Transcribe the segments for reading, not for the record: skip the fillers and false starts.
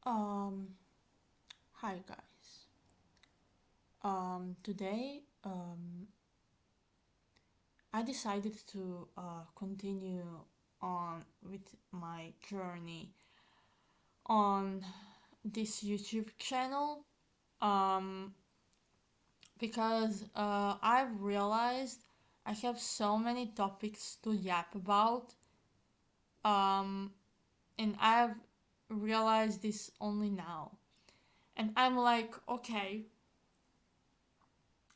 Um, Hi guys. Today, I decided to continue on with my journey on this YouTube channel. Um, because I've realized I have so many topics to yap about. Um, and I've realized this only now. And I'm like, okay,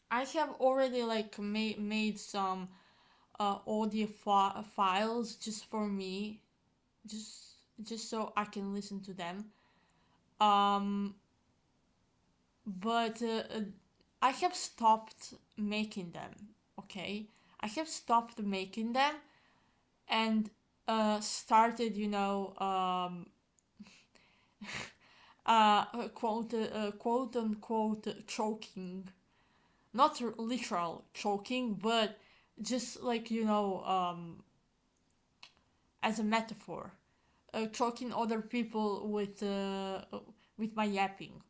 I have already like made some audio files just for me, just just so I can listen to them. Um, but I have stopped making them. Okay, I have stopped making them and started, quote unquote choking, not literal choking, but just like as a metaphor, choking other people with my yapping.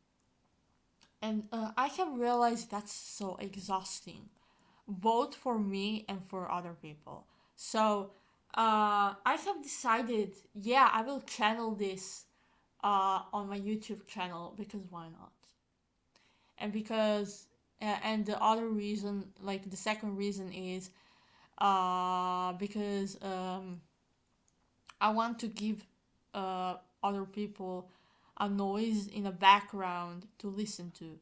And I have realized that's so exhausting, both for me and for other people. So I have decided, yeah, I will channel this on my YouTube channel because why not? And because and the other reason, like the second reason, is because I want to give other people a noise in the background to listen to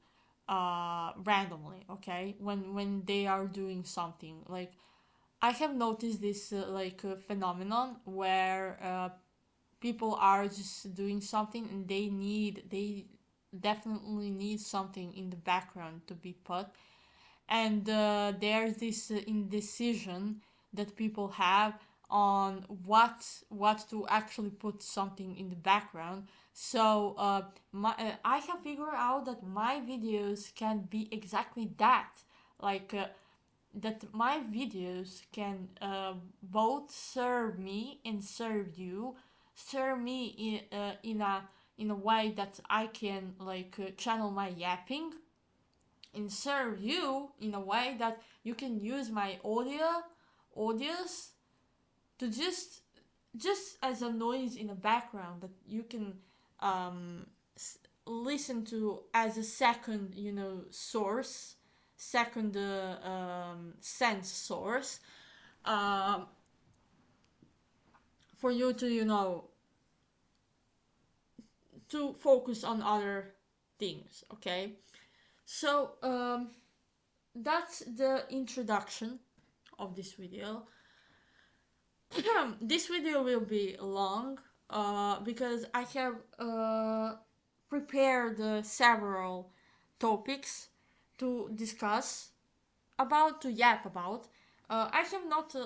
randomly, okay? When they are doing something. Like I have noticed this phenomenon where people are just doing something and they definitely need something in the background to be put, and there's this indecision that people have on what to actually put something in the background. So I have figured out that my videos can be exactly that, like that my videos can both serve me and serve you, serve me in a way that I can channel my yapping, and serve you in a way that you can use my audios to just as a noise in the background that you can um, listen to as a second source, second sense source, um, for you to to focus on other things. Okay, so that's the introduction of this video. This video will be long because I have prepared several topics to discuss, about to yap about. I have not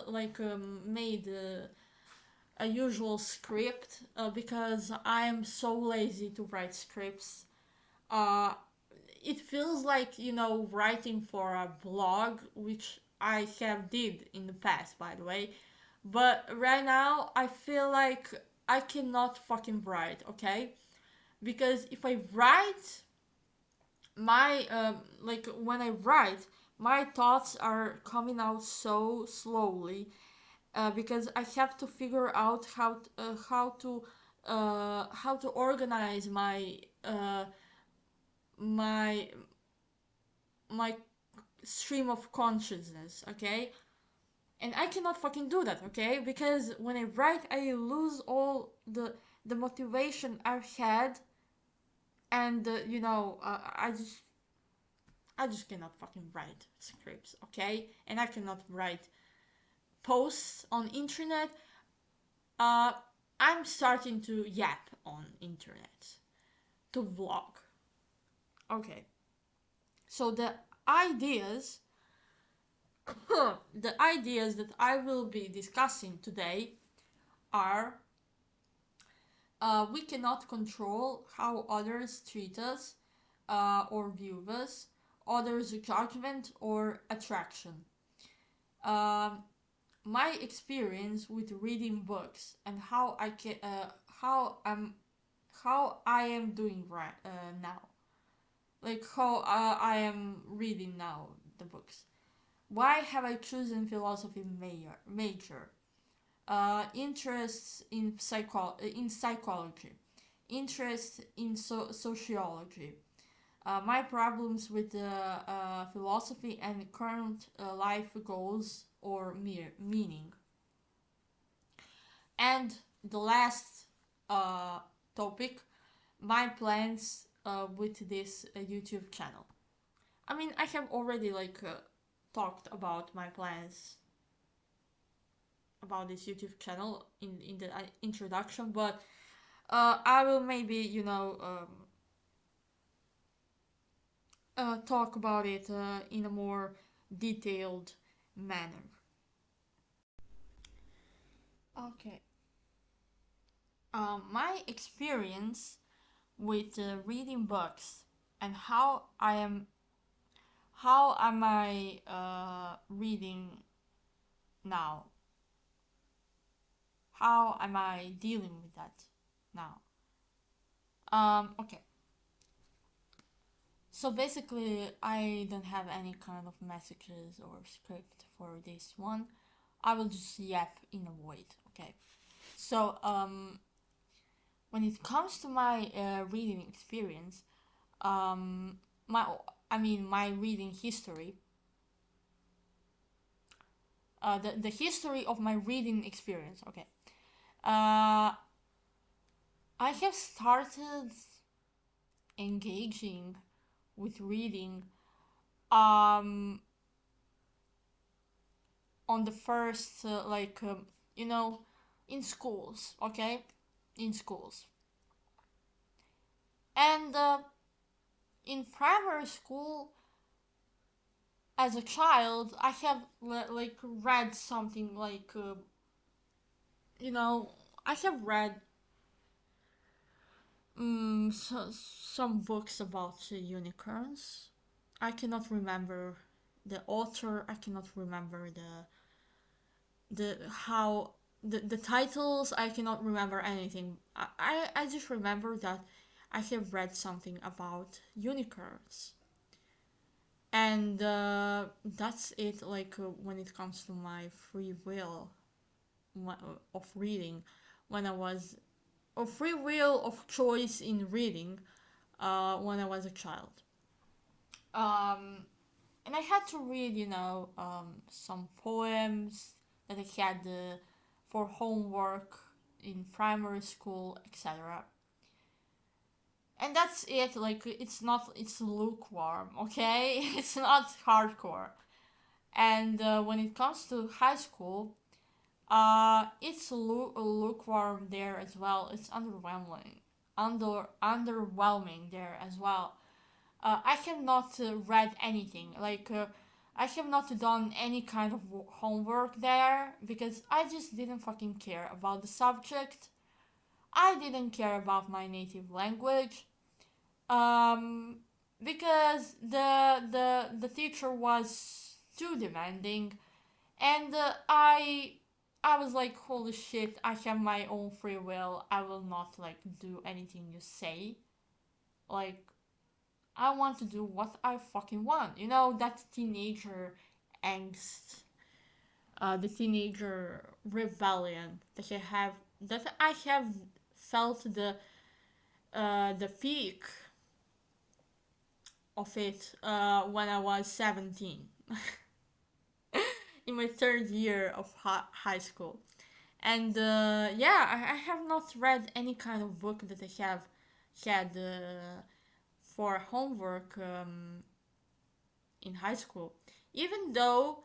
made a usual script because I am so lazy to write scripts. Uh, it feels like writing for a blog, which I have did in the past, by the way. But right now I feel like I cannot fucking write, okay? Because if I write my when I write, my thoughts are coming out so slowly because I have to figure out how to organize my my stream of consciousness, okay? And I cannot fucking do that, okay? Because when I write, I lose all the motivation I've had, and I just cannot fucking write scripts, okay? And I cannot write posts on internet. Uh, I'm starting to yap on internet to vlog. Okay, so ideas, the ideas that I will be discussing today are we cannot control how others treat us or view us, others' judgment or attraction. Um, my experience with reading books and how how I am doing right now, like how I am reading now the books. Why have I chosen philosophy major? Interests in psychology, interest in sociology, my problems with philosophy and current life goals or meaning, and the last uh, topic, my plans with this YouTube channel. I mean, I have already talked about my plans about this YouTube channel in the introduction, but I will maybe talk about it in a more detailed manner. Okay. My experience with reading books and how am I reading now? How am I dealing with that now? Okay. So basically, I don't have any kind of messages or script for this one. I will just yap in a void. Okay. So when it comes to my reading experience, um, my my reading history, the history of my reading experience. Okay, I have started engaging with reading um on the first you know in schools. Okay, in schools, and in primary school as a child I have read something you know I have read some books about unicorns. I cannot remember the author. I cannot remember the how the titles. I cannot remember anything. I just remember that I have read something about unicorns, and that's it. When it comes to my free will of reading, when I was or free will of choice in reading when I was a child. Um, and I had to read, some poems that I had for homework in primary school, etc. And that's it. It's lukewarm, okay? It's not hardcore. And when it comes to high school, it's lukewarm there as well. It's underwhelming there as well. I have not read anything. I have not done any kind of homework there because I just didn't fucking care about the subject. I didn't care about my native language. Um, because the teacher was too demanding, and I was like, holy shit! I have my own free will. I will not do anything you say. Like I want to do what I fucking want. You know, that teenager angst, the teenager rebellion that I have felt the peak of it when I was 17 in my third year of high school. And yeah, I have not read any kind of book that I have had for homework in high school, even though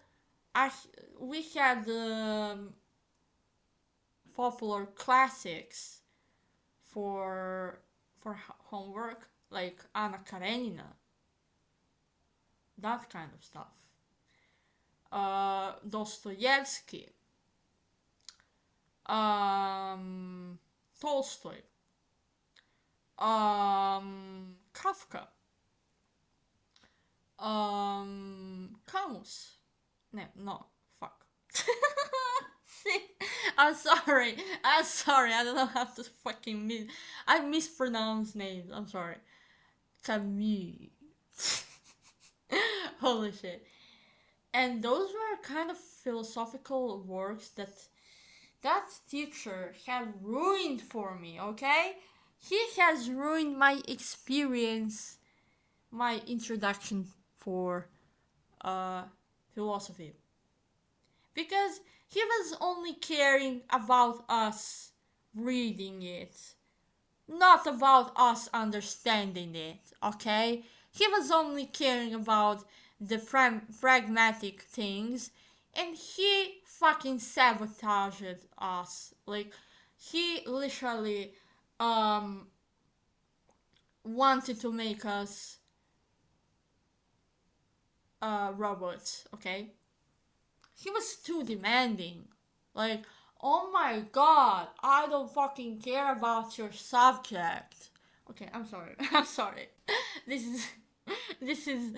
I we had popular classics for homework like Anna Karenina, that kind of stuff. Dostoevsky, um, Tolstoy, Kafka, Camus. No, no, fuck. See, I'm sorry. I'm sorry. I don't know how to fucking I mispronounce names. I'm sorry. Camus. Holy shit. And those were kind of philosophical works that teacher had ruined for me, okay? He has ruined my experience, my introduction for uh philosophy. Because he was only caring about us reading it, not about us understanding it, okay? He was only caring about the pragmatic things, and he fucking sabotaged us. Like, he literally um wanted to make us robots, okay? He was too demanding. Like, oh my god, I don't fucking care about your subject. Okay, I'm sorry. I'm sorry. This is this is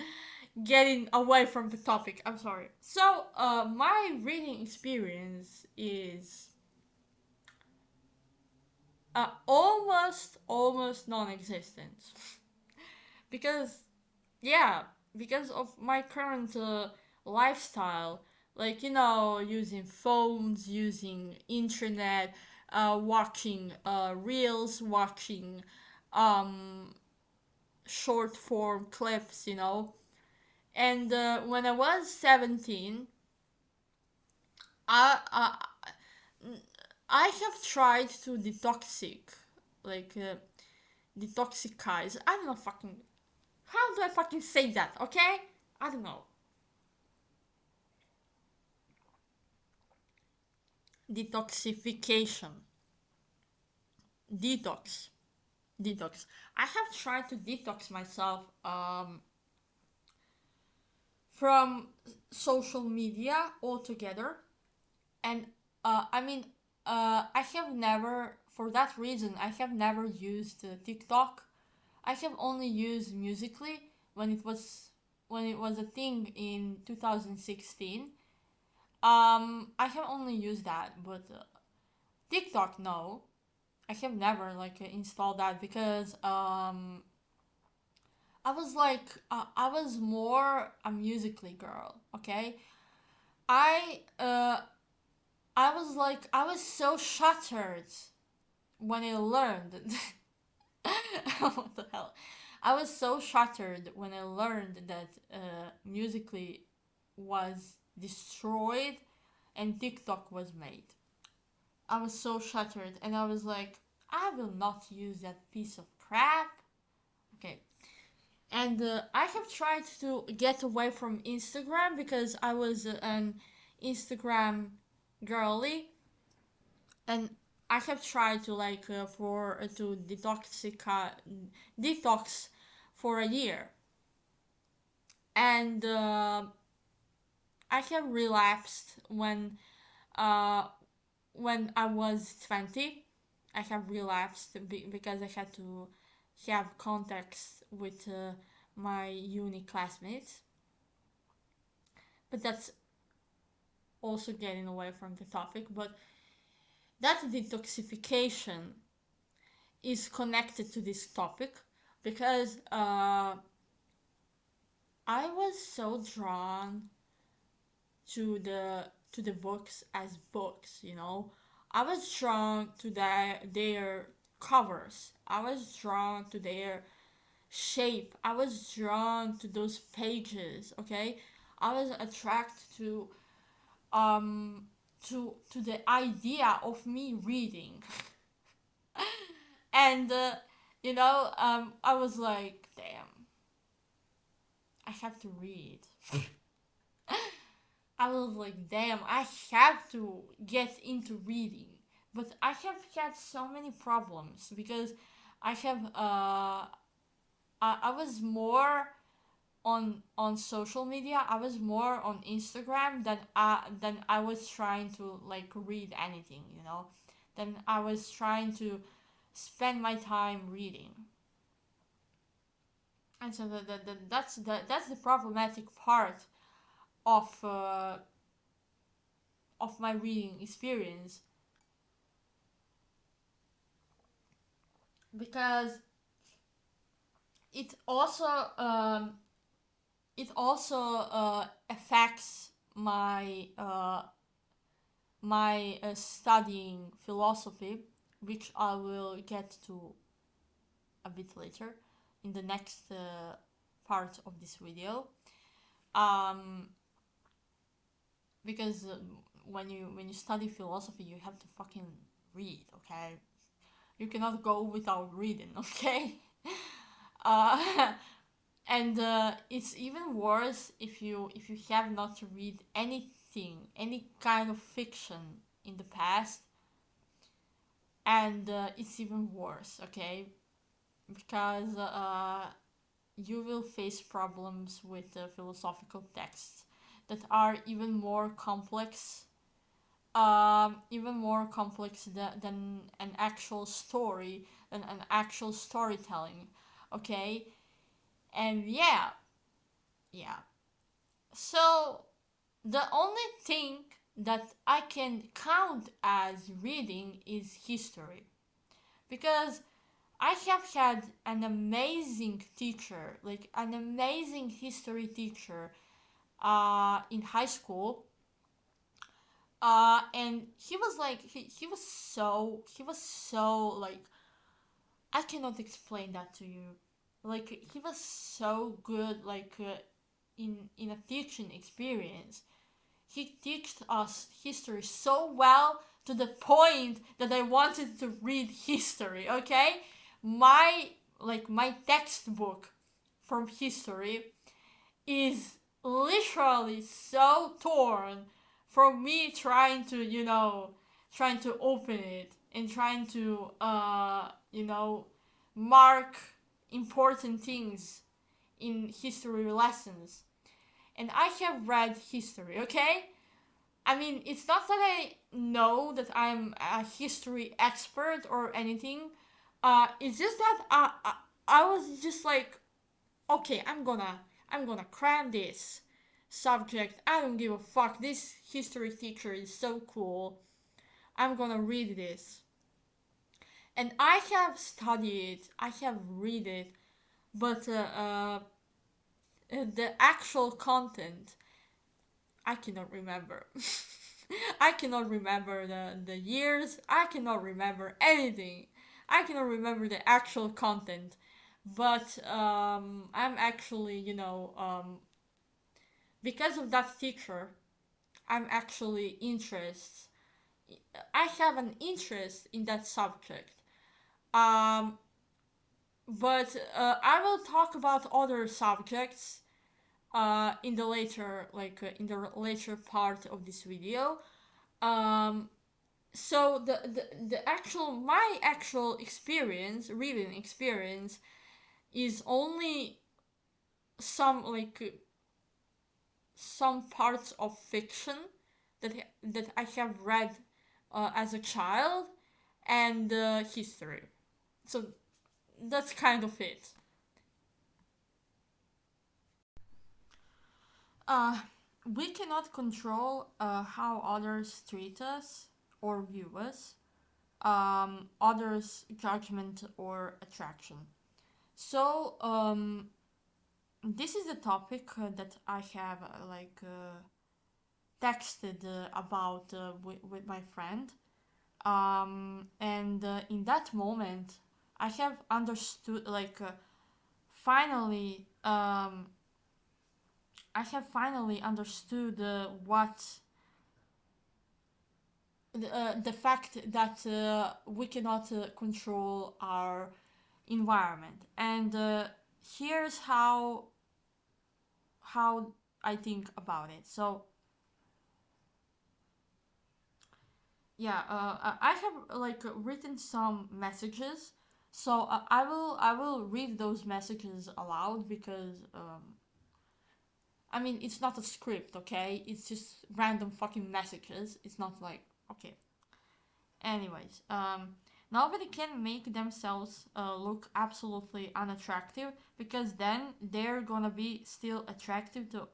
getting away from the topic. I'm sorry. So, my reading experience is almost non-existent because yeah, because of my current lifestyle, like, using phones, using internet, watching reels, watching um short form clips, and when I was 17, i i, I have tried to like detoxifize. I don't know fucking how do I fucking say that, okay? I don't know. Detoxification. Detox. Detox. I have tried to detox myself from social media altogether. And I mean, I have never, for that reason, I have never used TikTok. I have only used Musically when it was a thing in 2016. I have only used that, but TikTok, no. I have never like installed that because I was more a Musically girl. Okay, I uh I was so shattered when I learned. What the hell? I was so shattered when I learned that Musically was destroyed and TikTok was made. I was so shattered, and I was like, I will not use that piece of crap. Okay. And I have tried to get away from Instagram because I was an Instagram girly, and I have tried to like for to detox for a year, and I have relapsed uh, when I was 20. I have relapsed because I had to have contacts with my uni classmates, but that's also getting away from the topic. But that detoxification is connected to this topic because I was so drawn to the books as books. I was drawn to their covers. I was drawn to their shape. I was drawn to those pages, okay? I was attracted um to the idea of me reading. And I was like, damn, I have to read. I was like, damn, I have to get into reading. But I have had so many problems because I have I was more on social media. I was more on Instagram than I was trying to like read anything. Then I was trying to spend my time reading. And so that's the problematic part of my reading experience. because it also um, it also affects my studying philosophy, which I will get to a bit later in the next part of this video. Um, because when you study philosophy, you have to fucking read, okay? You cannot go without reading, okay? uh, and it's even worse if you have not read anything, any kind of fiction in the past, and it's even worse, okay? Because you will face problems with philosophical texts that are even more complex than an actual story, than an actual storytelling, okay? And yeah. So the only thing that I can count as reading is history, because I have had an amazing teacher, like an amazing history teacher, in high school. And he was like, he was so like, I cannot explain that to you. Like, he was so good, like, in a teaching experience. He taught us history so well, to the point that I wanted to read history, okay? My my textbook from history is literally so torn from me trying to, trying to open it and trying to mark important things in history lessons. And I have read history, okay? I mean, it's not that I know that I'm a history expert or anything. It's just that I was just like, okay, I'm gonna cram this subject. I don't give a fuck. This history teacher is so cool. I'm gonna read this. And I have studied it, I have read it, but the actual content, I cannot remember. I cannot remember the years. I cannot remember anything. I cannot remember the actual content. But I'm actually, because of that teacher, I'm actually interested. I have an interest in that subject. Um, but I will talk about other subjects in the later part of this video. Um, so the actual my actual experience, reading experience, is only some some parts of fiction that I have read as a child, and history. So that's kind of it. Uh, we cannot control how others treat us or view us, others' judgment or attraction. So this is a topic that I have texted about with my friend. And in that moment, I have understood, finally, I have finally understood the fact that we cannot control our environment. And here's how I think about it. So yeah, I have written some messages. So I will read those messages aloud, because I mean, it's not a script, okay? It's just random fucking messages. It's not like, okay. Anyways, nobody can make themselves look absolutely unattractive, because then they're gonna be still attractive to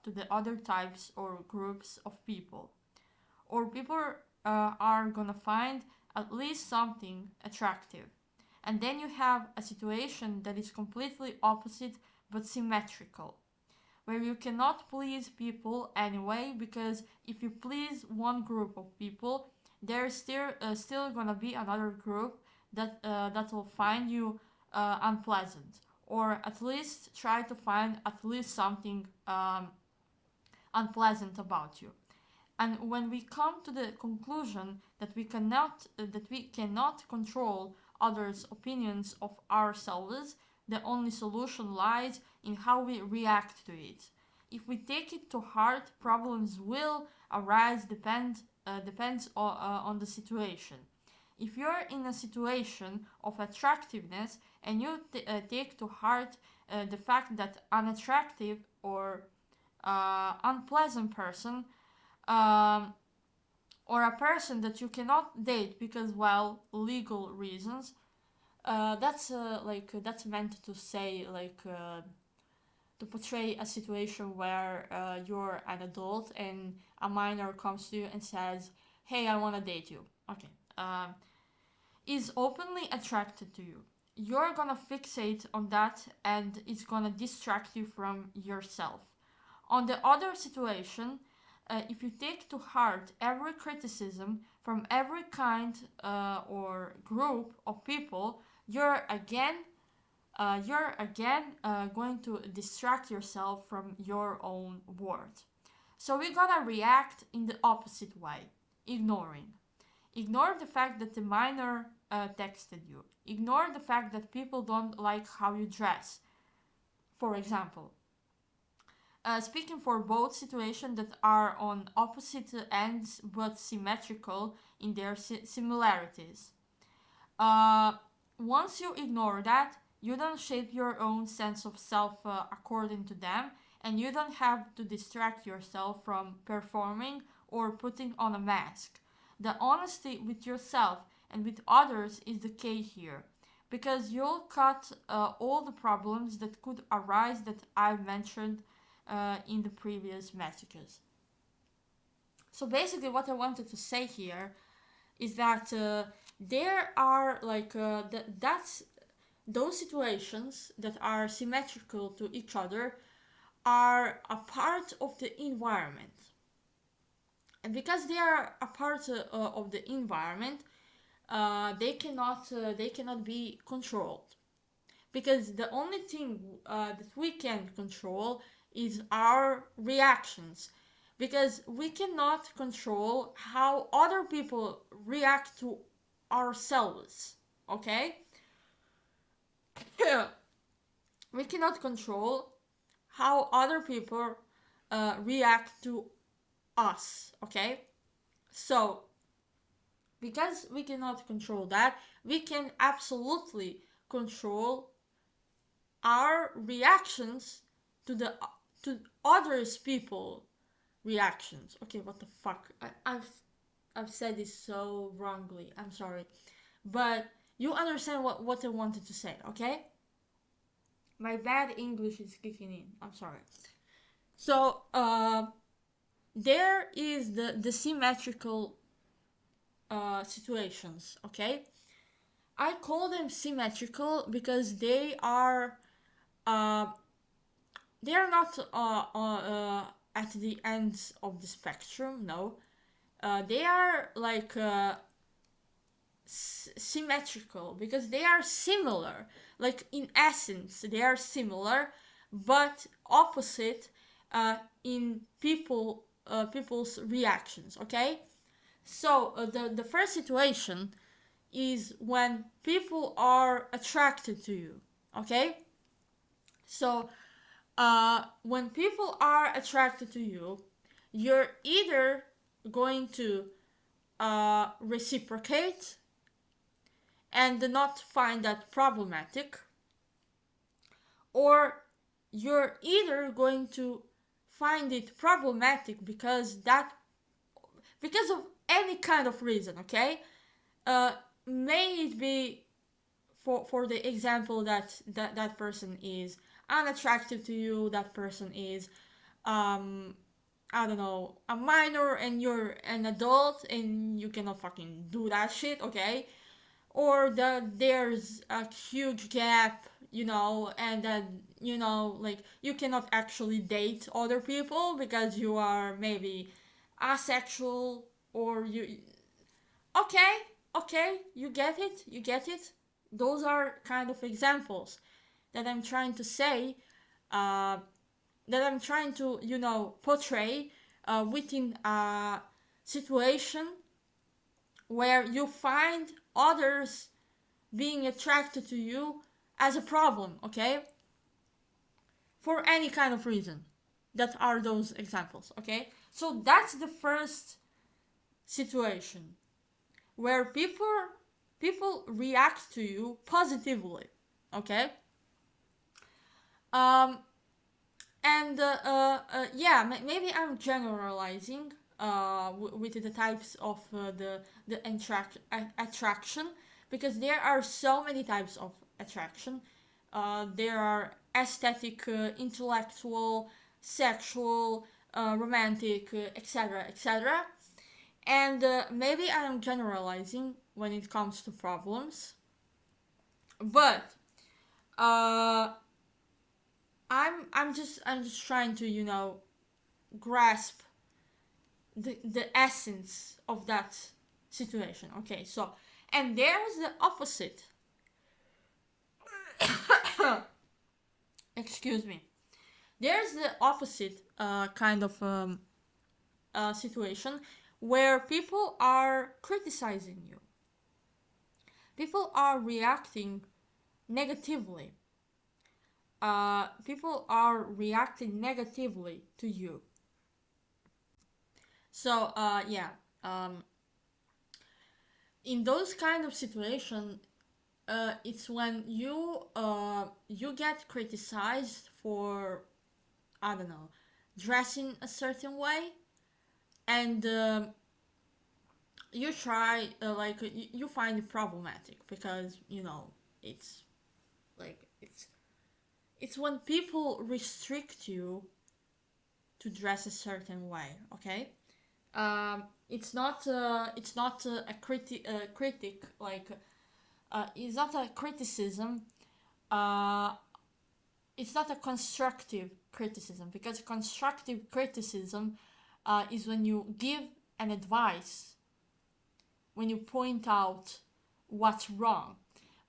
the other types or groups of people. Or people are gonna find at least something attractive. And then you have a situation that is completely opposite but symmetrical, where you cannot please people anyway, because if you please one group of people, there's still gonna be another group that will find you unpleasant, or at least try to find at least something unpleasant about you. And when we come to the conclusion that we cannot control others' opinions of ourselves, the only solution lies in how we react to it. If we take it to heart, problems will arise. Depends on the situation. If you're in a situation of attractiveness and you take to heart the fact that unattractive or unpleasant person, um, or a person that you cannot date because, well, legal reasons, that's meant to say, to portray a situation where you're an adult and a minor comes to you and says, hey, I want to date you. Okay. Is openly attracted to you. You're gonna fixate on that and it's gonna distract you from yourself. On the other situation, if you take to heart every criticism from every kind or group of people, you're again going to distract yourself from your own worth. So we're gonna react in the opposite way, ignoring. Ignore the fact that the minor texted you. Ignore the fact that people don't like how you dress, for example. Speaking for both situations that are on opposite ends but symmetrical in their similarities. Uh, Once you ignore that, you don't shape your own sense of self according to them, and you don't have to distract yourself from performing or putting on a mask. The honesty with yourself and with others is the key here, because you'll cut all the problems that could arise that I've mentioned in the previous messages. So basically, what I wanted to say here is that there are that's those situations that are symmetrical to each other are a part of the environment, and because they are a part of the environment, they cannot be controlled, because the only thing that we can control is our reactions, because we cannot control how other people react to ourselves. Okay. We cannot control how other people react to us. Okay. So because we cannot control that, we can absolutely control our reactions to the to others people reactions. Okay, what the fuck? I've said this so wrongly. I'm sorry, but you understand what I wanted to say. Okay, my bad English is kicking in. I'm sorry. So there is the symmetrical situations. Okay, I call them symmetrical because uh, they are not at the ends of the spectrum. No, they are symmetrical because they are similar. Like in essence, they are similar, but opposite in people's reactions. Okay, so the first situation is when people are attracted to you. Okay, so when people are attracted to you, you're either going to reciprocate and not find that problematic, or you're either going to find it problematic because of any kind of reason. Okay, uh, may it be for the example that person is unattractive to you, that person is um I don't know, a minor and you're an adult and you cannot fucking do that shit. Okay, or that there's a huge gap, and that, like, you cannot actually date other people because you are maybe asexual, or you. Okay, okay, you get it. Those are kind of examples that I'm trying to say, uh, that I'm trying to, portray within a situation where you find others being attracted to you as a problem, okay? For any kind of reason. That are those examples, okay? So that's the first situation where people react to you positively, okay? Um, and yeah, maybe I'm generalizing with the types of the attraction, because there are so many types of attraction. There are aesthetic, intellectual, sexual, romantic, etc., etc. And maybe I'm generalizing when it comes to problems, but uh, I'm just trying to, grasp the essence of that situation. Okay, so, and there's the opposite. Excuse me. There's the opposite kind of situation where people are criticizing you. People are reacting negatively. People are reacting negatively to you. So yeah, um, in those kind of situation, it's when you get criticized for, I don't know, dressing a certain way, and you try, like, you find it problematic because, it's like it's when people restrict you to dress a certain way, okay? It's not a critic, like, it's not a criticism. uh, it's not a constructive criticism, because constructive criticism is when you give an advice, when you point out what's wrong.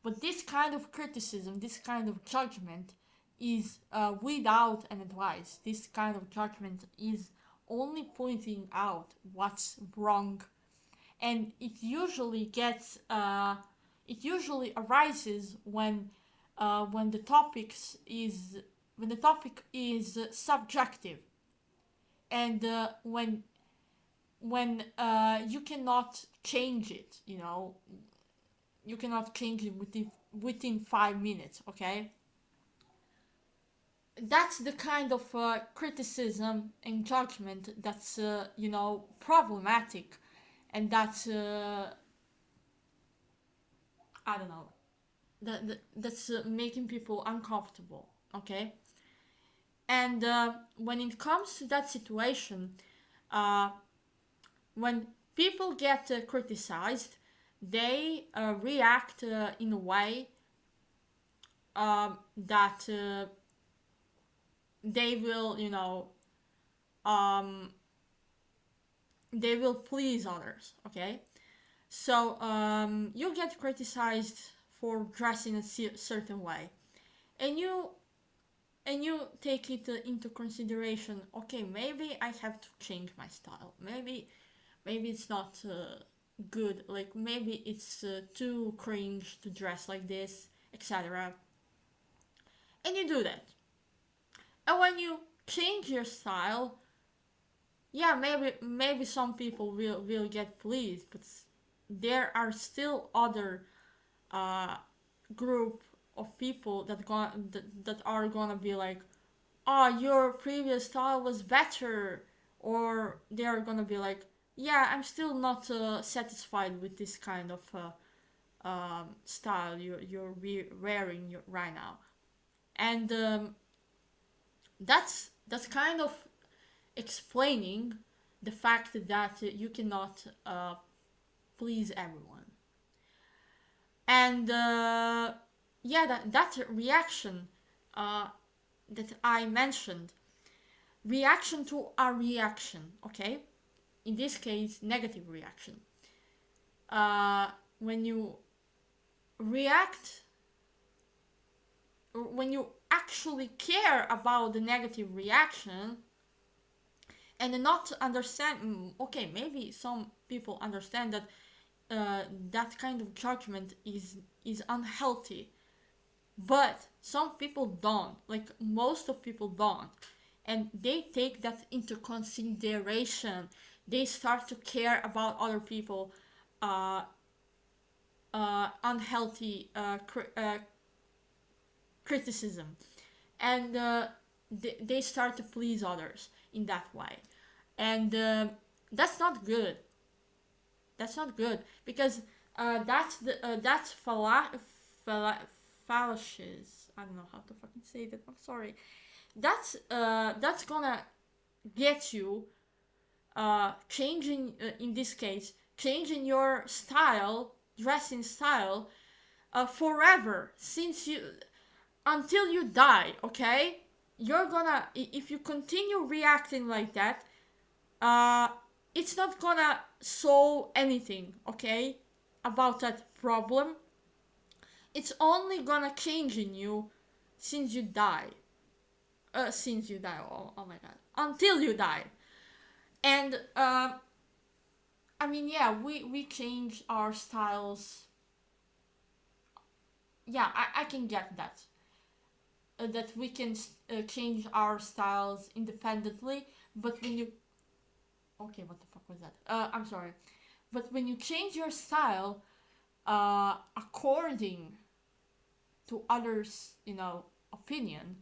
But this kind of criticism, this kind of judgment, is without an advice. This kind of judgment is only pointing out what's wrong, and it usually arises when the topic is subjective, and when you cannot change it. You cannot change it within 5 minutes. Okay, that's the kind of criticism and judgment that's problematic, and that's I don't know, that's making people uncomfortable. Okay, and when it comes to that situation, uh, when people get criticized, they react in a way that they will, um, they will please others. Okay, so you get criticized for dressing a certain way, and you take it into consideration. Okay, maybe I have to change my style. Maybe it's not good. Like, maybe it's too cringe to dress like this, etc. And you do that. And when you change your style, yeah, maybe some people will get pleased, but there are still other uh, group of people that are gonna be like, oh, your previous style was better, or they are gonna be like, yeah, I'm still not satisfied with this kind of style you're wearing right now. And that's kind of explaining the fact that you cannot please everyone. And yeah, that reaction uh, that I mentioned, reaction to a reaction, okay? In this case, negative reaction. When you react, when you actually care about the negative reaction and not understand, okay, maybe some people understand that that kind of judgment is unhealthy, but some people don't, like most of people don't, and they take that into consideration. They start to care about other people uh, unhealthy criticism, and they start to please others in that way, and that's not good. That's not good because that's fallacious. I don't know how to fucking say that. I'm sorry. That's gonna get you changing, in this case, changing your style, dressing style, forever, since you, until you die. Okay, you're gonna, if you continue reacting like that, uh, it's not gonna solve anything, okay, about that problem. It's only gonna change in you since you die. Since you die, oh my god. Until you die. And, I mean, yeah, we change our styles. Yeah, I can get that. That we can change our styles independently, but when you. Okay, what the fuck was that? I'm sorry. But when you change your style, according to others, opinion,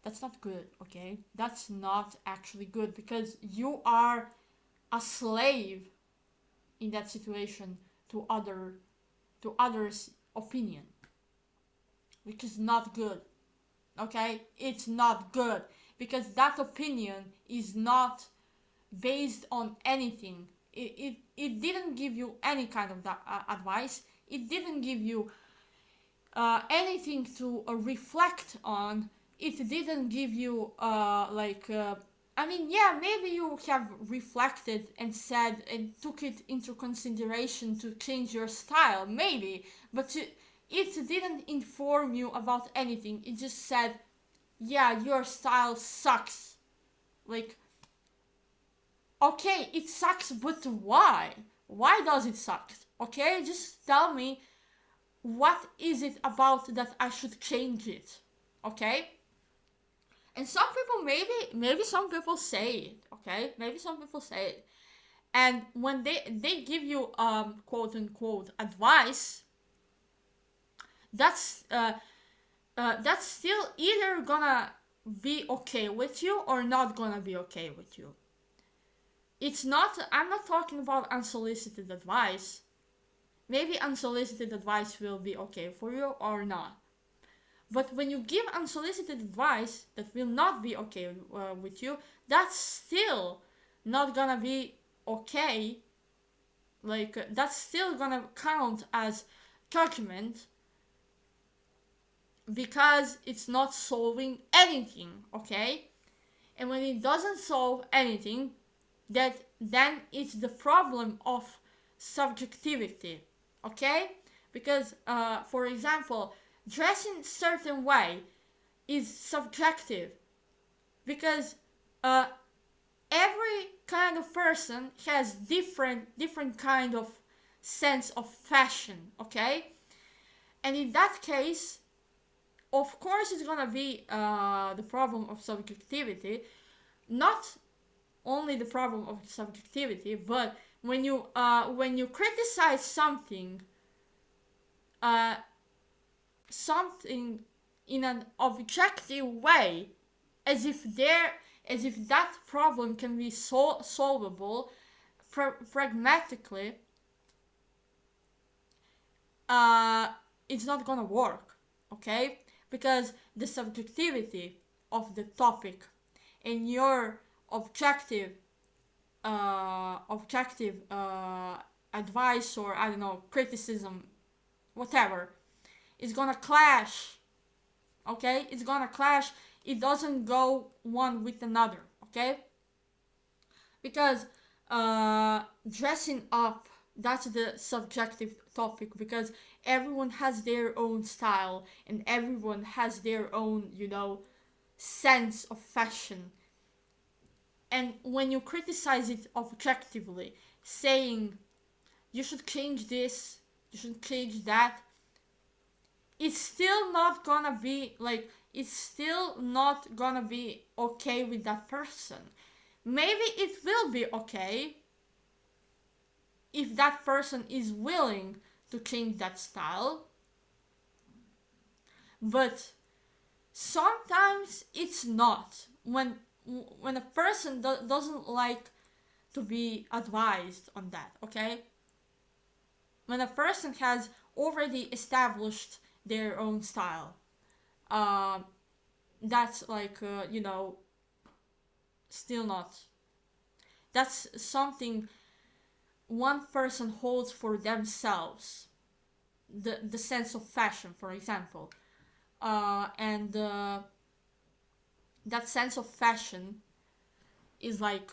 that's not good, okay? That's not actually good because you are a slave in that situation to others' opinion, which is not good, okay? It's not good because that opinion is not based on anything. It didn't give you any kind of advice. It didn't give you anything to reflect on. It didn't give you I mean, yeah, maybe you have reflected and said and took it into consideration to change your style, maybe, but it didn't inform you about anything. It just said, yeah, your style sucks. Like, okay, it sucks, but why? Why does it suck? Okay, just tell me, what is it about that I should change it? Okay? And some people, maybe some people say it, okay? Maybe some people say it. And when they give you quote unquote advice, that's that's still either gonna be okay with you or not gonna be okay with you. It's not, I'm not talking about unsolicited advice. Maybe unsolicited advice will be okay for you or not. But when you give unsolicited advice that will not be okay with you, that's still not gonna be okay. Like, that's still gonna count as judgment because it's not solving anything, okay? And when it doesn't solve anything, then it's the problem of subjectivity, okay? Because, for example, dressing certain way is subjective because uh, every kind of person has different kind of sense of fashion, okay? And in that case, of course, it's gonna be the problem of subjectivity, not only the problem of subjectivity, but when you criticize something, uh, something in an objective way, as if that problem can be solvable pragmatically, uh, it's not gonna work, okay? Because the subjectivity of the topic and your objective objective advice, or I don't know, criticism whatever, it's gonna clash. Okay, it's gonna clash. It doesn't go one with another. Okay, because dressing up, that's the subjective topic, because everyone has their own style and everyone has their own, sense of fashion. And when you criticize it objectively, saying you should change this, you should change that, it's still not gonna be like, it's still not gonna be okay with that person. Maybe it will be okay if that person is willing to change that style, but sometimes it's not. When a person doesn't like to be advised on that, okay? When a person has already established their own style, uh, that's like, still not. That's something one person holds for themselves. The sense of fashion, for example, and that sense of fashion is like,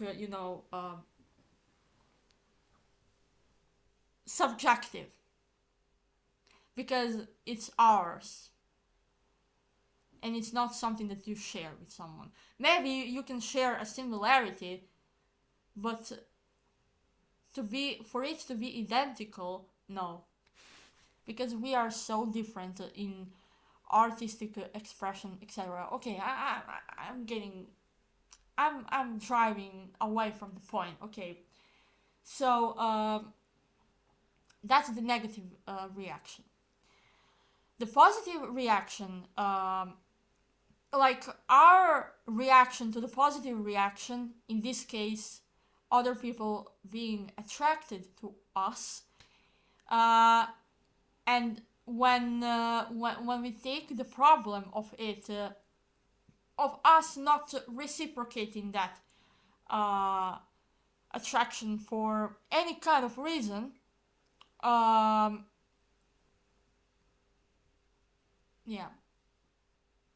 subjective, because it's ours and it's not something that you share with someone. Maybe you can share a similarity, but for it to be identical, no, because we are so different in artistic expression, etc. Okay, I'm driving away from the point. Okay, so that's the negative reaction. The positive reaction, like our reaction to the positive reaction, in this case, other people being attracted to us, and when we take the problem of it, of us not reciprocating that uh, attraction for any kind of reason, um, yeah,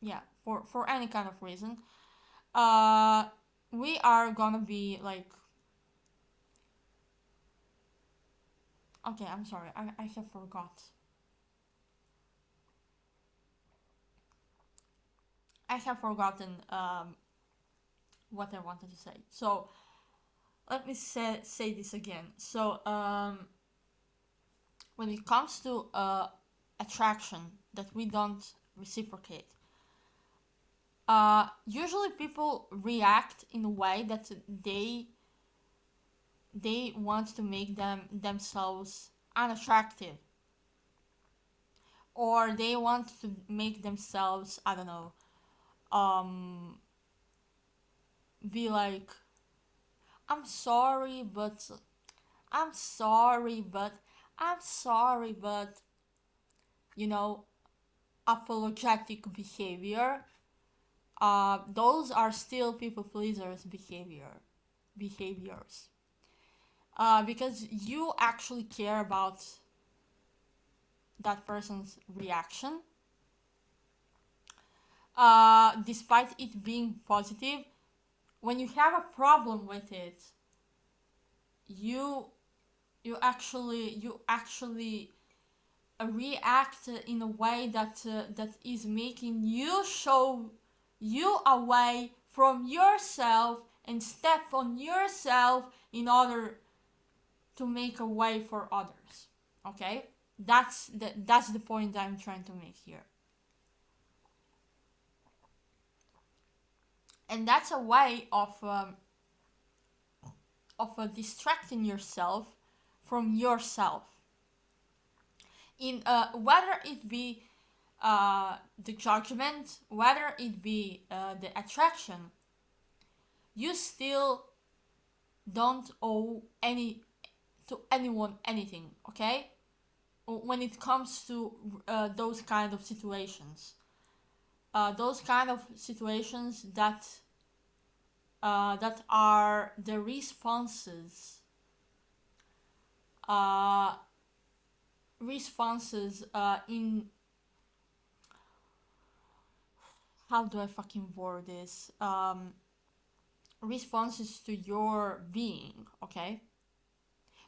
yeah, for any kind of reason, uh, we are gonna be like, okay, I'm sorry, I have forgot. I have forgotten what I wanted to say. So let me say this again. So when it comes to attraction that we don't reciprocate, usually people react in a way that they want to make themselves unattractive, or they want to make themselves, I don't know, um be like, I'm sorry but I'm sorry but I'm sorry but you know apologetic behavior. Those are still people pleasers behaviors, because you actually care about that person's reaction, despite it being positive. When you have a problem with it, you you actually react in a way that is making you show you away from yourself and step on yourself in order to make a way for others. Okay, that's the point I'm trying to make here, and that's a way of distracting yourself from yourself, in whether it be the judgment, whether it be the attraction. You still don't owe any to anyone anything. Okay, when it comes to those kind of situations, that are the responses, uh, responses in, how do I fucking word this? Responses to your being, okay?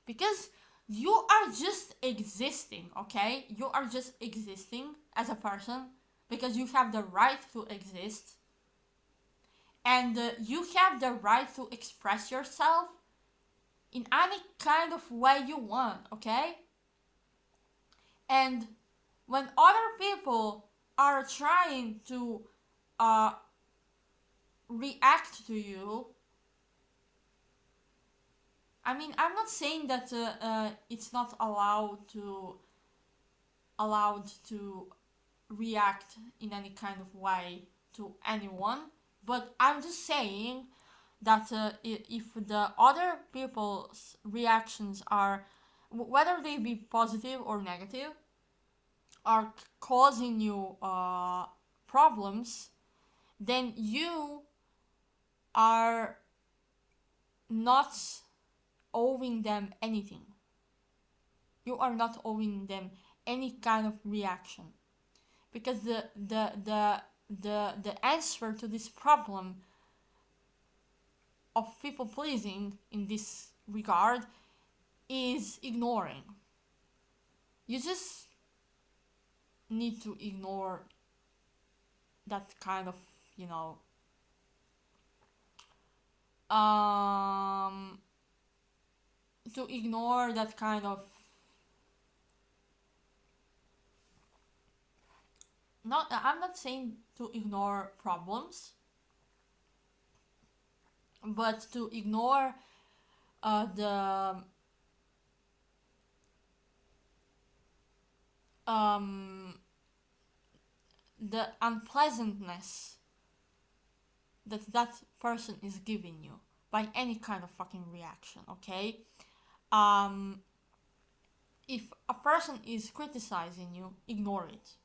Because you are just existing, okay? You are just existing as a person because you have the right to exist, and you have the right to express yourself in any kind of way you want, okay? And when other people are trying to uh, react to you, I mean, I'm not saying that it's not allowed to react in any kind of way to anyone, but I'm just saying that if the other people's reactions are, whether they be positive or negative, are causing you problems, then you are not owing them anything. You are not owing them any kind of reaction, because the answer to this problem of people pleasing in this regard is ignoring. You just need to ignore that kind of, you know, um to ignore that kind of, not, I'm not saying to ignore problems, but to ignore the um the unpleasantness that that person is giving you by any kind of fucking reaction, okay? um if a person is criticizing you, ignore it,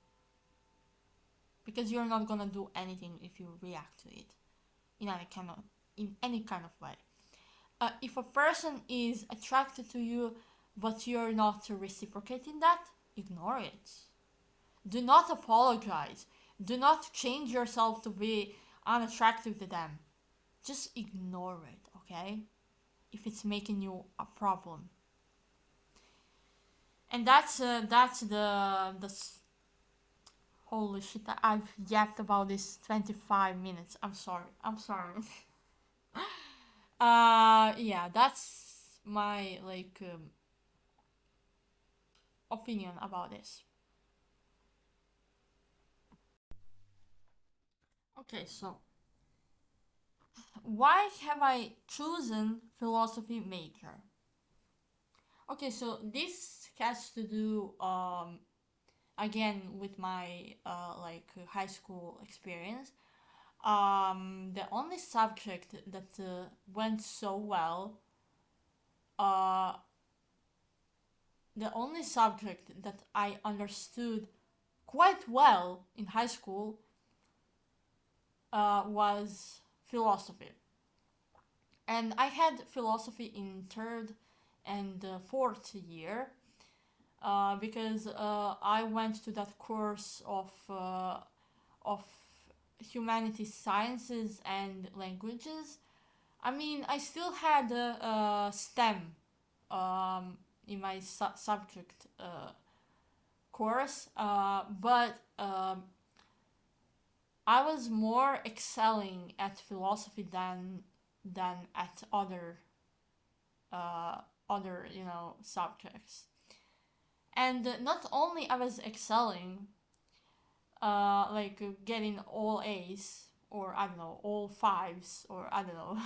because you're not gonna do anything if you react to it in any kind of way. If a person is attracted to you but you're not reciprocating that, ignore it. Do not apologize. Do not change yourself to be unattractive to them. Just ignore it, okay? If it's making you a problem. And that's the holy shit. I've yapped about this 25 minutes. I'm sorry. I'm sorry. Yeah, that's my like opinion about this. Okay, so why have I chosen philosophy major? Okay, so this has to do again with my like high school experience. The only subject that went so well, uh, the only subject that I understood quite well in high school was philosophy. And I had philosophy in third and fourth year, because I went to that course of humanities, sciences, and languages. I mean, I still had STEM in my subject course, but I was more excelling at philosophy than at uh, other subjects. And not only I was excelling, like getting all A's, or I don't know, all fives, or I don't know,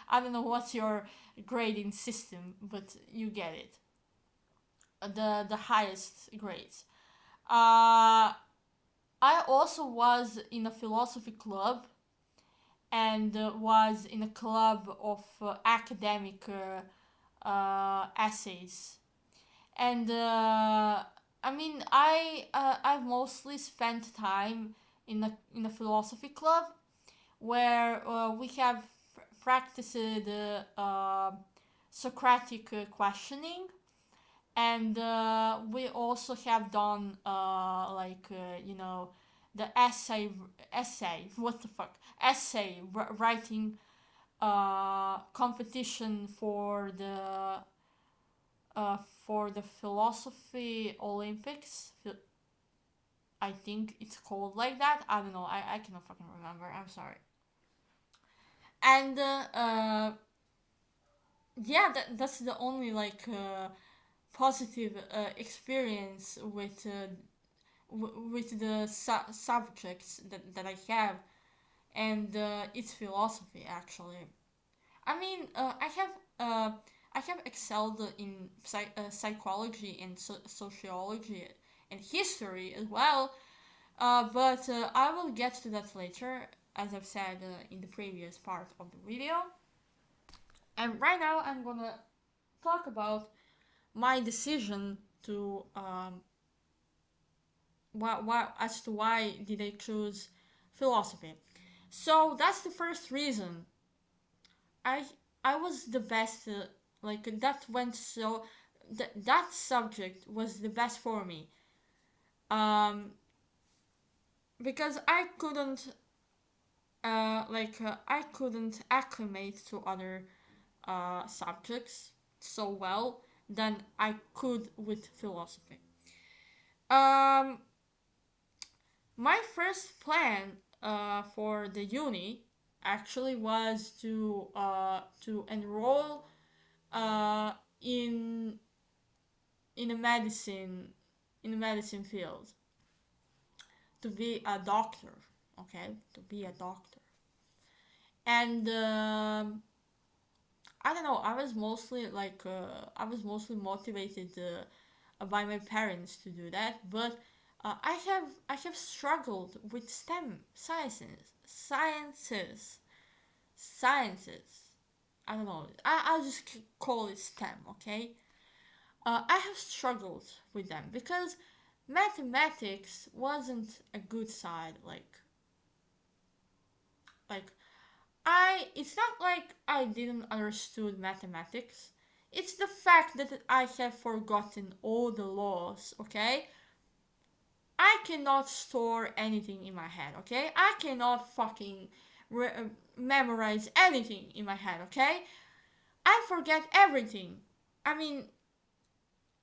I don't know what's your grading system, but you get it. The highest grades. I also was in a philosophy club, and was in a club of academic essays. And I mean, I've mostly spent time in a philosophy club where we have practiced Socratic questioning, And we also have done you know, the essay what the fuck essay writing competition for the philosophy Olympics. I think it's called like that. I don't know. I cannot fucking remember. I'm sorry. And yeah, that's the only positive experience with the subjects that I have, and it's philosophy actually. I mean, I have excelled in psychology and sociology and history as well. But I will get to that later, as I've said in the previous part of the video. And right now, I'm gonna talk about my decision to as to why did I choose philosophy. So that's the first reason. I I was the best. That went so that subject was the best for me. Um, because I couldn't acclimate to other subjects so well than I could with philosophy. Um, my first plan for the uni actually was to enroll uh, in in a medicine in a medicine field, to be a doctor. Okay, to be a doctor. And I don't know. I was mostly motivated by my parents to do that, but I have struggled with STEM sciences. I don't know. I'll just call it STEM. Okay. I have struggled with them because mathematics wasn't a good side. Like I it's not like I didn't understood mathematics. It's the fact that I have forgotten all the laws, okay? I cannot store anything in my head, okay? I cannot fucking memorize anything in my head, okay? I forget everything. I mean,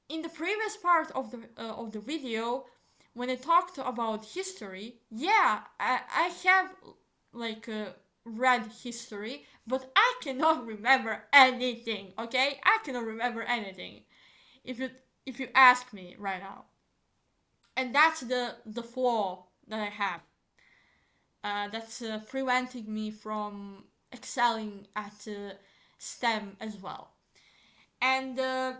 in the previous part of the video, when I talked about history, yeah, I have like read history, but I cannot remember anything. Okay, I cannot remember anything. If you if you ask me right now, and that's the flaw that I have. That's preventing me from excelling at STEM as well. And I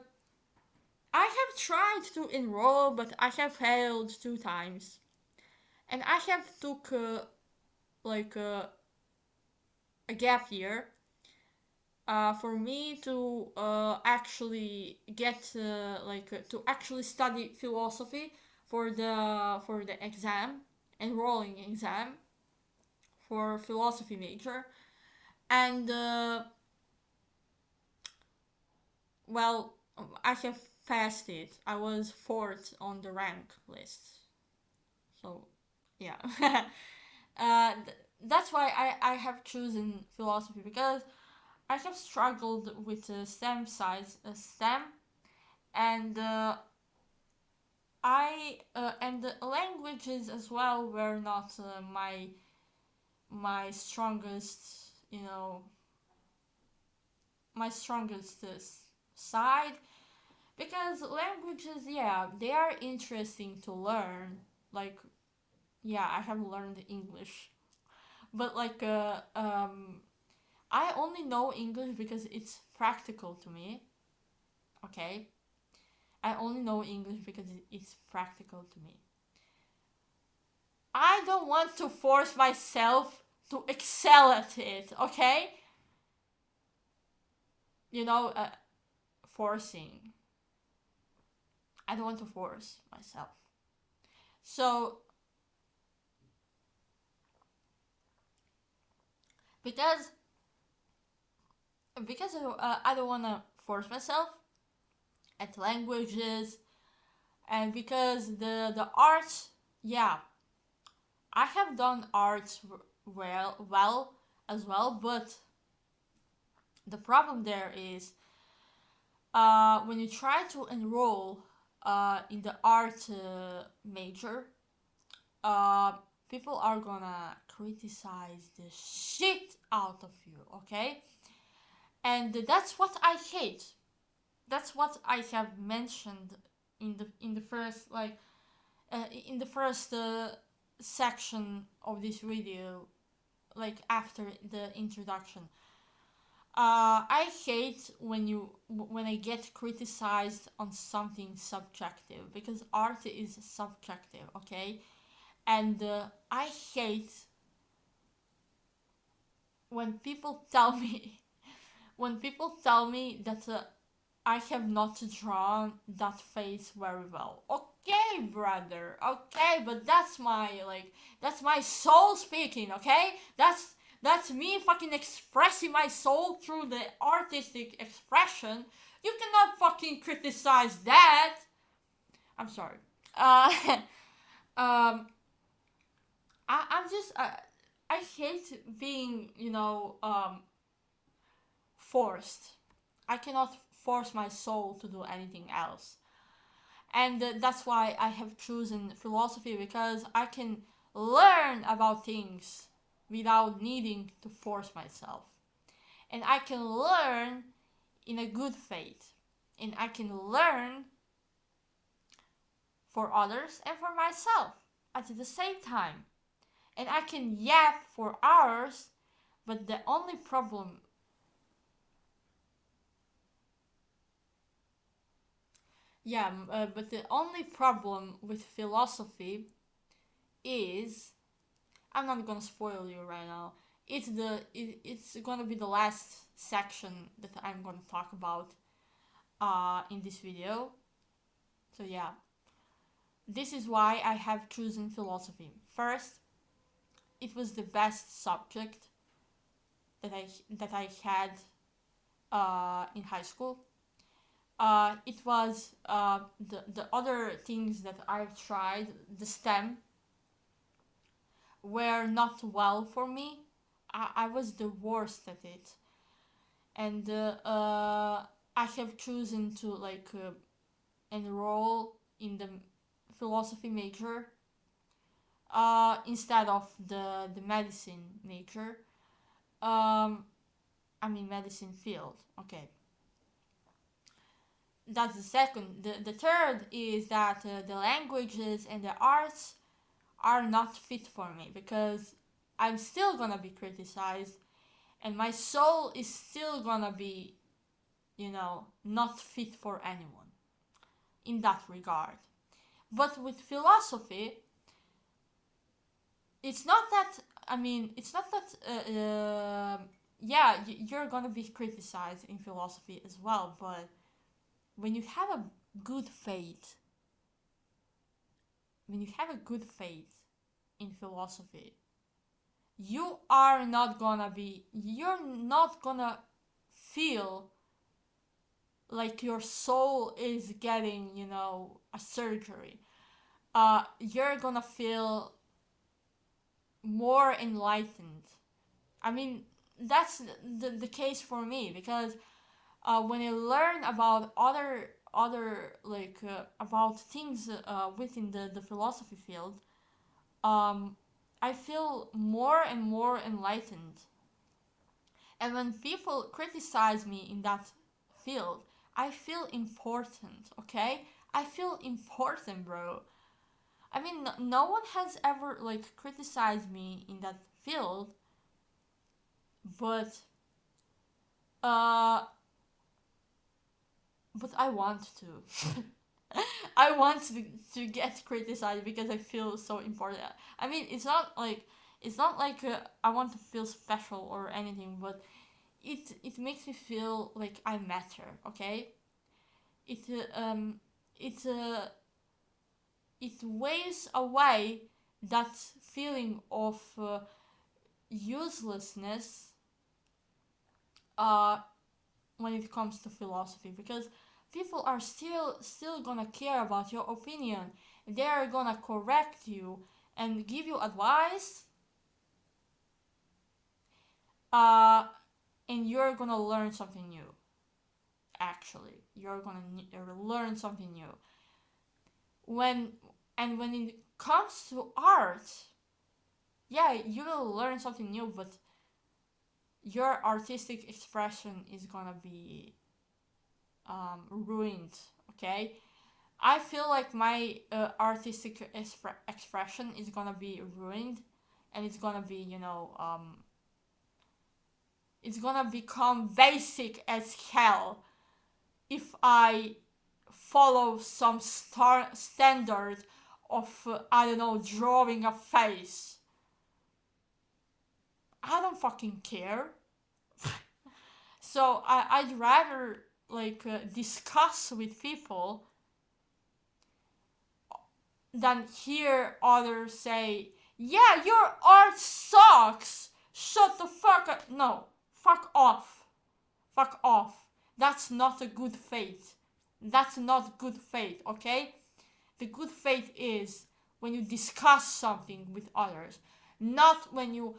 have tried to enroll, but I have failed 2 times, and I have took like a gap year for me to actually get to actually study philosophy for the exam, enrolling exam for philosophy major, and well, I have passed it. I was fourth on the rank list, so yeah. That's why I have chosen philosophy, because I have struggled with STEM, and and the languages as well were not my strongest, my strongest side, because languages, yeah, they are interesting to learn. Like, yeah, I have learned English, but I only know English because it's practical to me. Okay, I only know English because it's practical to me. I don't want to force myself to excel at it. Okay, you know, forcing. I don't want to force myself. So because I don't want to force myself, at languages, and because the arts, yeah, I have done arts well as well, but the problem there is when you try to enroll in the art major, uh, people are gonna criticize the shit out of you, okay? And that's what I hate. That's what I have mentioned in the first in the first section of this video, like after the introduction. I hate when I get criticized on something subjective, because art is subjective, okay? And I hate when people tell me when people tell me that I have not drawn that face very well. Okay, brother. Okay, but that's my soul speaking, okay? That's me fucking expressing my soul through the artistic expression. You cannot fucking criticize that. I'm sorry. Uh um I'm just I hate being, forced. I cannot force my soul to do anything else. And that's why I have chosen philosophy, because I can learn about things without needing to force myself. And I can learn in a good faith. And I can learn for others and for myself at the same time. And I can yap for hours, but the only problem, yeah, but the only problem with philosophy is, I'm not gonna spoil you right now. It's gonna be the last section that I'm gonna talk about in this video. So yeah, this is why I have chosen philosophy. First, it was the best subject that I had in high school. It was the other things that I've tried, the STEM, were not well for me. I was the worst at it, and I have chosen to enroll in the philosophy major instead of the medicine major. Um, I mean medicine field. Okay, that's the second. The third is that the languages and the arts are not fit for me, because I'm still gonna be criticized, and my soul is still gonna be, not fit for anyone in that regard. But with philosophy, it's not that, it's not that, yeah, you're gonna be criticized in philosophy as well, but when you have a good faith, when you have a good faith in philosophy, you're not gonna feel like your soul is getting, a surgery. You're gonna feel more enlightened. I mean, that's the case for me, because when I learn about other about things within the philosophy field, I feel more and more enlightened. And when people criticize me in that field, I feel important, okay? I feel important, bro. I mean, no one has ever criticized me in that field, but uh but I want to. I want to get criticized because I feel so important. I mean, it's not like I want to feel special or anything, but it makes me feel like I matter. Okay, it it uh, it weighs away that feeling of uselessness uh when it comes to philosophy, because people are still gonna care about your opinion. They are gonna correct you and give you advice, uh, and you're gonna learn something new. Actually, you're gonna learn something new. When when it comes to art, yeah, you will learn something new, but your artistic expression is gonna be ruined. Okay, I feel like my artistic expression is gonna be ruined, and it's gonna be, it's gonna become basic as hell if I follow some standard of I don't know, drawing a face. I don't fucking care. So I'd rather like discuss with people than hear others say, "Yeah, your art sucks. Shut the fuck up." No, fuck off. Fuck off. That's not a good faith. That's not good faith, okay? The good faith is when you discuss something with others, not when you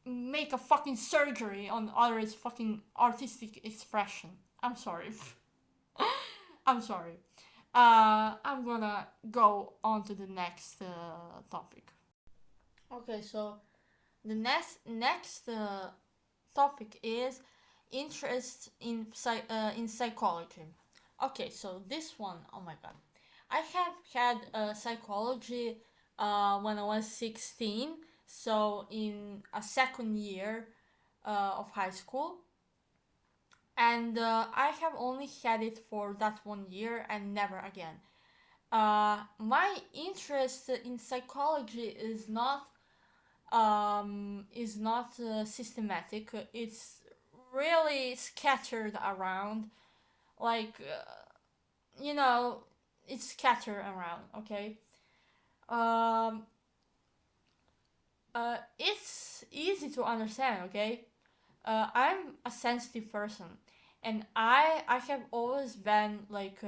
make a fucking surgery on others' fucking artistic expression. I'm sorry. I'm sorry. I'm gonna go on to the next topic. Okay, so the next topic is interest in psychology. Okay, so this one, oh my god, I have had psychology when I was 16, so in a second year of high school, and I have only had it for that 1 year and never again. My interest in psychology is not systematic. It's really scattered around, like you know, it's scattered around. Okay. Um. It's easy to understand. Okay. I'm a sensitive person, and I have always been like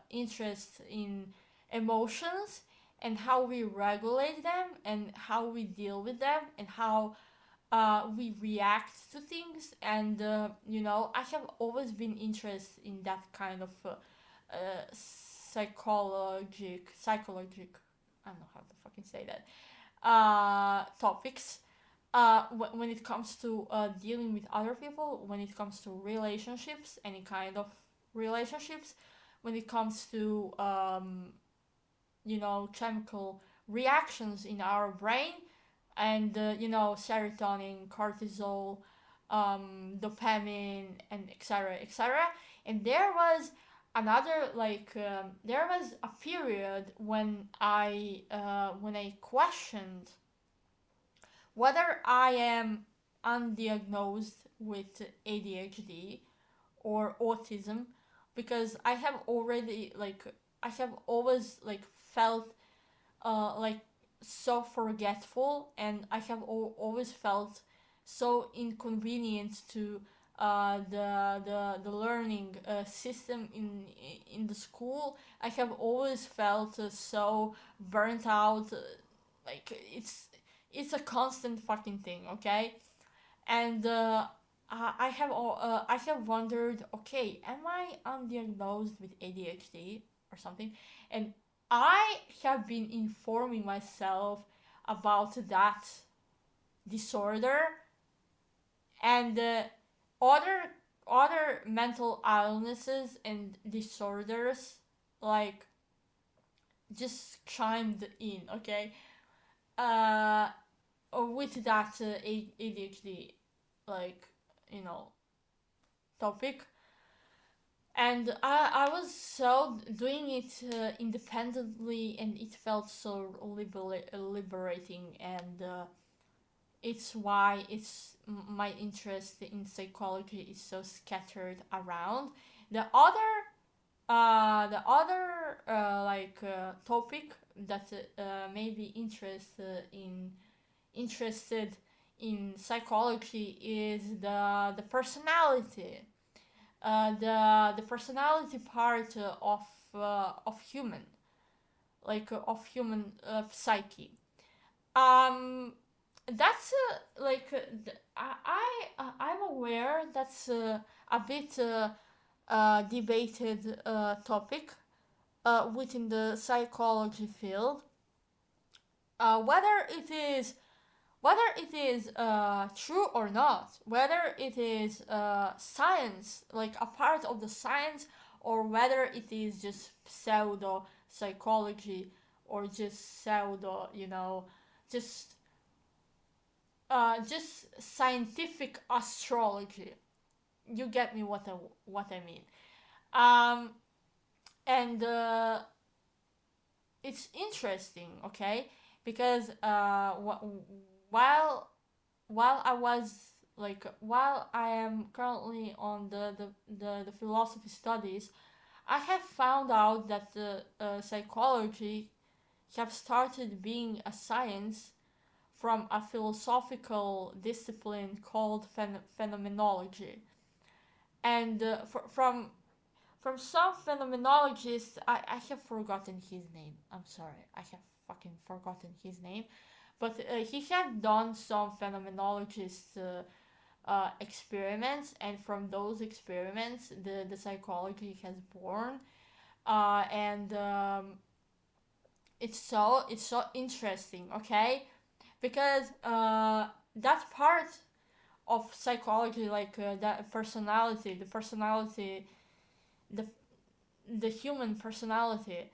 interested in emotions and how we regulate them and how we deal with them and how we react to things. And I have always been interested in that kind of psychologic. I don't know how to fucking say that topics when it comes to dealing with other people, when it comes to relationships, any kind of relationships, when it comes to chemical reactions in our brain, and serotonin, cortisol, dopamine, and etc., etc. And there was another there was a period when I questioned whether I am undiagnosed with ADHD or autism, because I have always felt like so forgetful, and I have always felt so inconvenient to the learning system in the school. I have always felt so burnt out. Like it's a constant fucking thing, okay? And I have wondered, okay, am I undiagnosed with ADHD or something? And I have been informing myself about that disorder and other other mental illnesses and disorders, like, just chimed in, okay? Uh, with that ADHD, like, you know, topic. And I was so doing it independently, and it felt so liberating. And it's why my interest in psychology is so scattered around. The other topic that made me interested in psychology is the personality. the personality part of human, like of human psyche. Um, that's like I'm aware that's a bit debated topic within the psychology field. Whether it is true or not, whether it is science, like a part of the science, or whether it is just pseudo psychology, or just pseudo, just just scientific astrology. You get me what I mean. Um, and it's interesting, okay, because while while I am currently on the philosophy studies, I have found out that the psychology have started being a science from a philosophical discipline called phenomenology. And from some phenomenologists, I have forgotten his name. I'm sorry, I have fucking forgotten his name. But he had done some phenomenologist experiments, and from those experiments, the psychology has born. And it's so interesting, okay? Because that part of psychology, like that personality, the the human personality,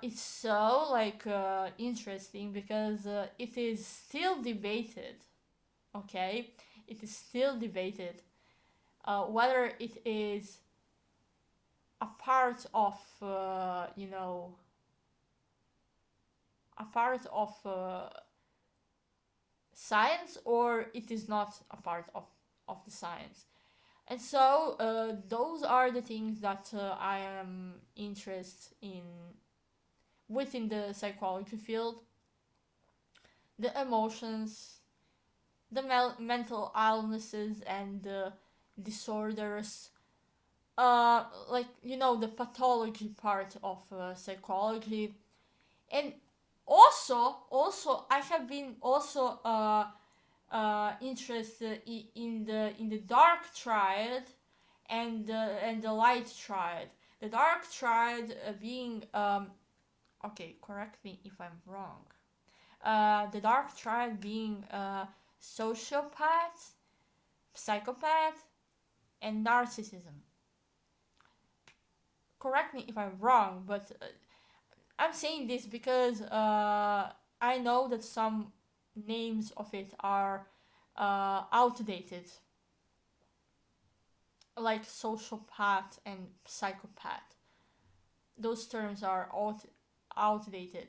it's so like interesting because it is still debated. Okay, it is still debated whether it is a part of a part of science, or it is not a part of the science. And so those are the things that I am interested in within the psychology field: the emotions, the mental illnesses and disorders, like the pathology part of psychology. And also I have been also interested in the dark triad and the light triad. The dark triad being okay, correct me if I'm wrong. The dark triad being sociopath, psychopath, and narcissism. Correct me if I'm wrong, but I'm saying this because I know that some names of it are outdated, like sociopath and psychopath. Those terms are outdated.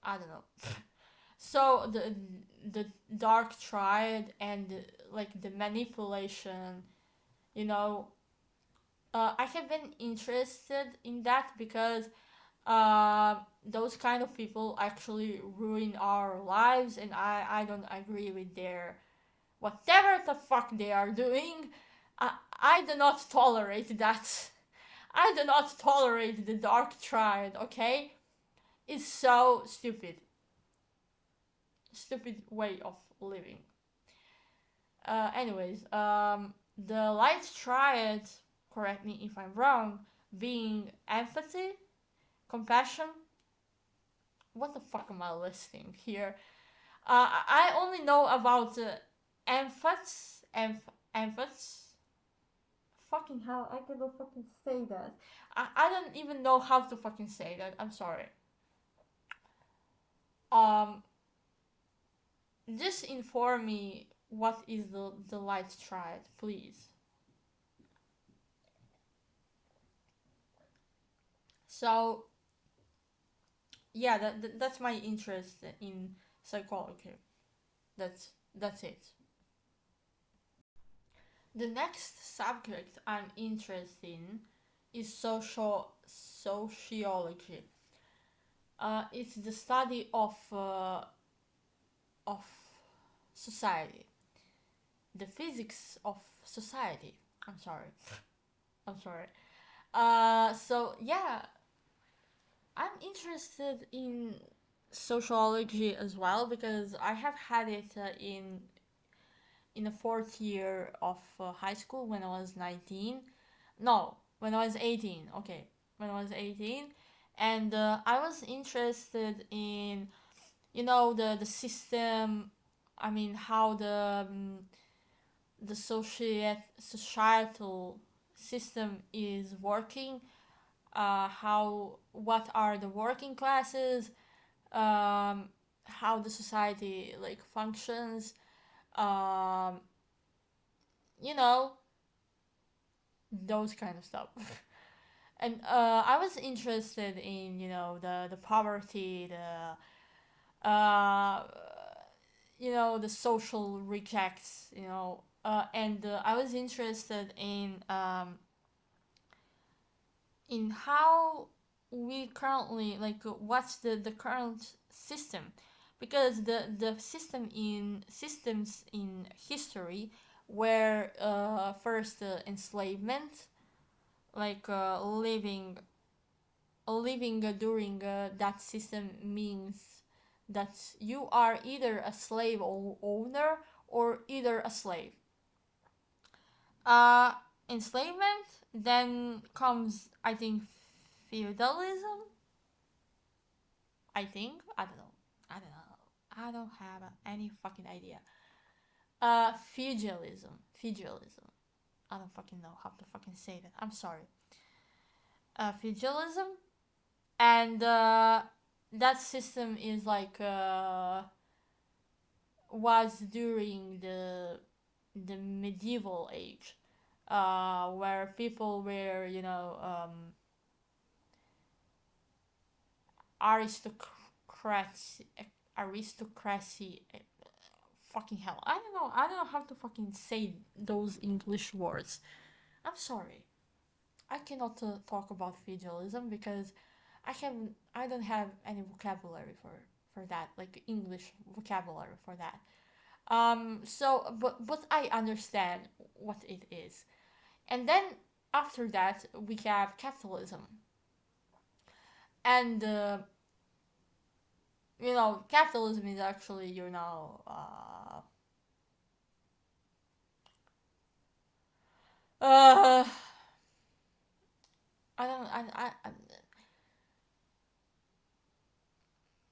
I don't know. So the dark triad and like the manipulation, you know, I have been interested in that because those kind of people actually ruin our lives, and I don't agree with their whatever the fuck they are doing. I do not tolerate that. I do not tolerate the dark triad, okay? It's so stupid. Stupid way of living. Anyways, the light triad, correct me if I'm wrong, being empathy, compassion. What the fuck am I listing here? I only know about empaths, empaths. Fucking hell, I cannot fucking say that. I don't even know how to fucking say that. I'm sorry. Um, just inform me what is the light triad, please. So yeah, that's my interest in psychology. That's it. The next subject I'm interested in is sociology. It's the study of society, the physics of society. I'm sorry. I'm sorry. So yeah, I'm interested in sociology as well because I have had it in the fourth year of high school when I was 19. No, when I was 18. Okay, when I was 18, and I was interested in the system. I mean, how the societal system is working. How what are the working classes? Um, how the society like functions. Um, you know those kind of stuff. And I was interested in the poverty, uh, the social rejects, and I was interested in how we currently like what's the current system, because the systems in history were first enslavement, like living during that system means that you are either a slave owner or either a slave. Uh, Enslavement, then comes, I think, feudalism. I think, I don't know. I don't know. I don't have any fucking idea. Feudalism. I don't fucking know how to fucking say that. I'm sorry. Feudalism, and that system is like was during the medieval age, where people were aristocracy aristocracy. Fucking hell, I don't know how to fucking say those English words. I'm sorry. I cannot talk about feudalism because I don't have any vocabulary for that, like English vocabulary for that. So but I understand what it is. And then after that we have capitalism. And capitalism is actually uh I don't I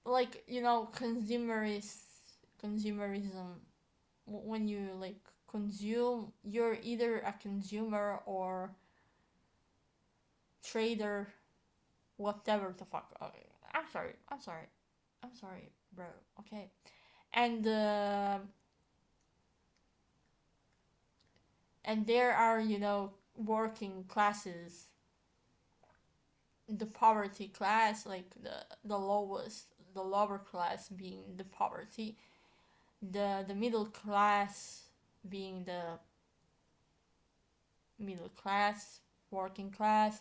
like consumerism. When you like consume, you're either a consumer or trader, whatever the fuck. Okay. I'm sorry, bro. Okay. And there are working classes, the poverty class, like the lower class being the poverty, the middle class being the middle class, working class,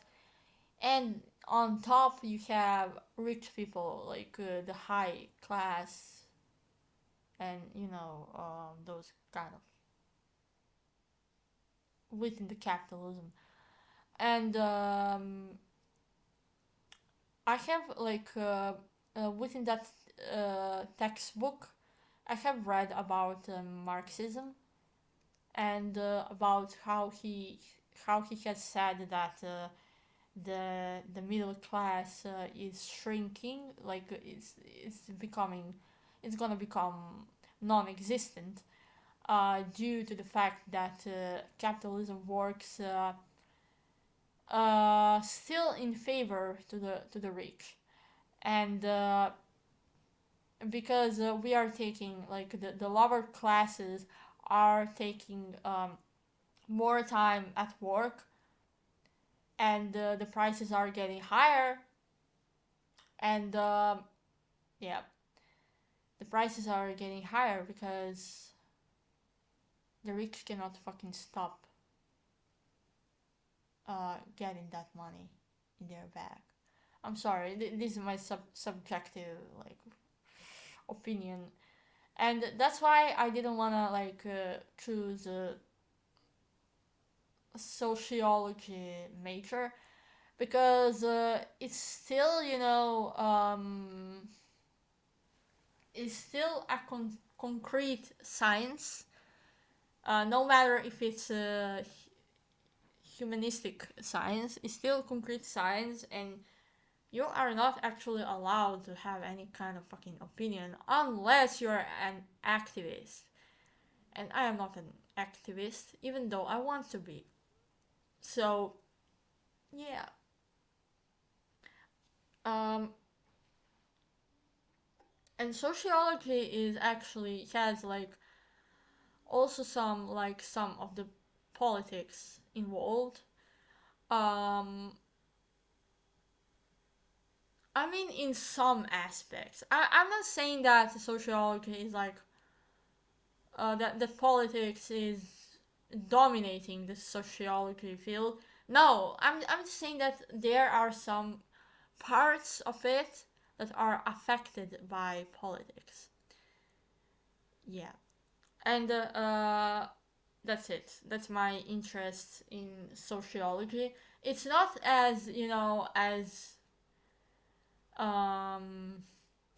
and on top you have rich people, like the high class, and those kind of within the capitalism. And I have like within that textbook, I have read about Marxism, and about how he has said that the middle class is shrinking, like it's gonna become non-existent, due to the fact that capitalism works still in favor to the rich. And because we are taking like the lower classes are taking more time at work, and the prices are getting higher. And yeah, the prices are getting higher because the rich cannot fucking stop getting that money in their bag. I'm sorry, this is my subjective like opinion, and that's why I didn't wanna like choose sociology major because it's still, it's still a concrete science. No matter if it's humanistic science, it's still concrete science, and you are not actually allowed to have any kind of fucking opinion unless you're an activist. And I am not an activist, even though I want to be. So, yeah. Um, and sociology is actually has like also some of the politics involved. Um, I mean, in some aspects. I'm not saying that sociology is like that politics is dominating the sociology field. No, I'm just saying that there are some parts of it that are affected by politics. Yeah, and that's it. That's my interest in sociology. It's not as as I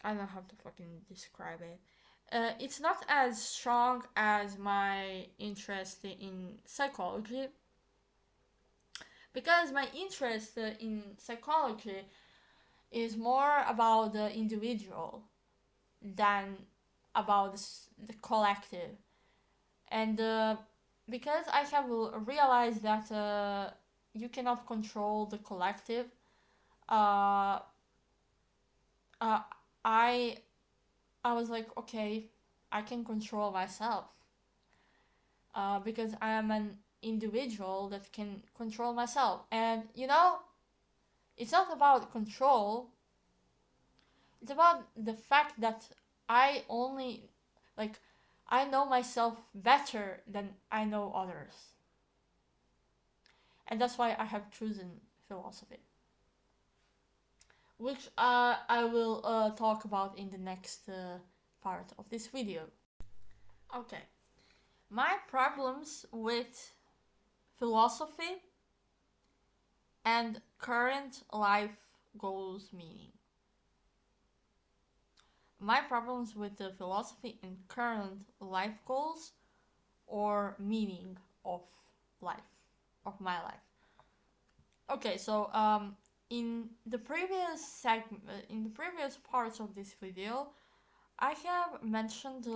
don't know how to fucking describe it. It's not as strong as my interest in psychology because my interest in psychology is more about the individual than about the collective. And because I have realized that you cannot control the collective, uh, uh, I I was like, okay, I can control myself because I am an individual that can control myself. And it's not about control, it's about the fact that I only, like, I know myself better than I know others. And that's why I have chosen philosophy, which I will talk about in the next part of this video. Okay, my problems with philosophy and current life goals meaning. My problems with the philosophy and current life goals or meaning of life, of my life. Okay, so in the previous parts of this video, I have mentioned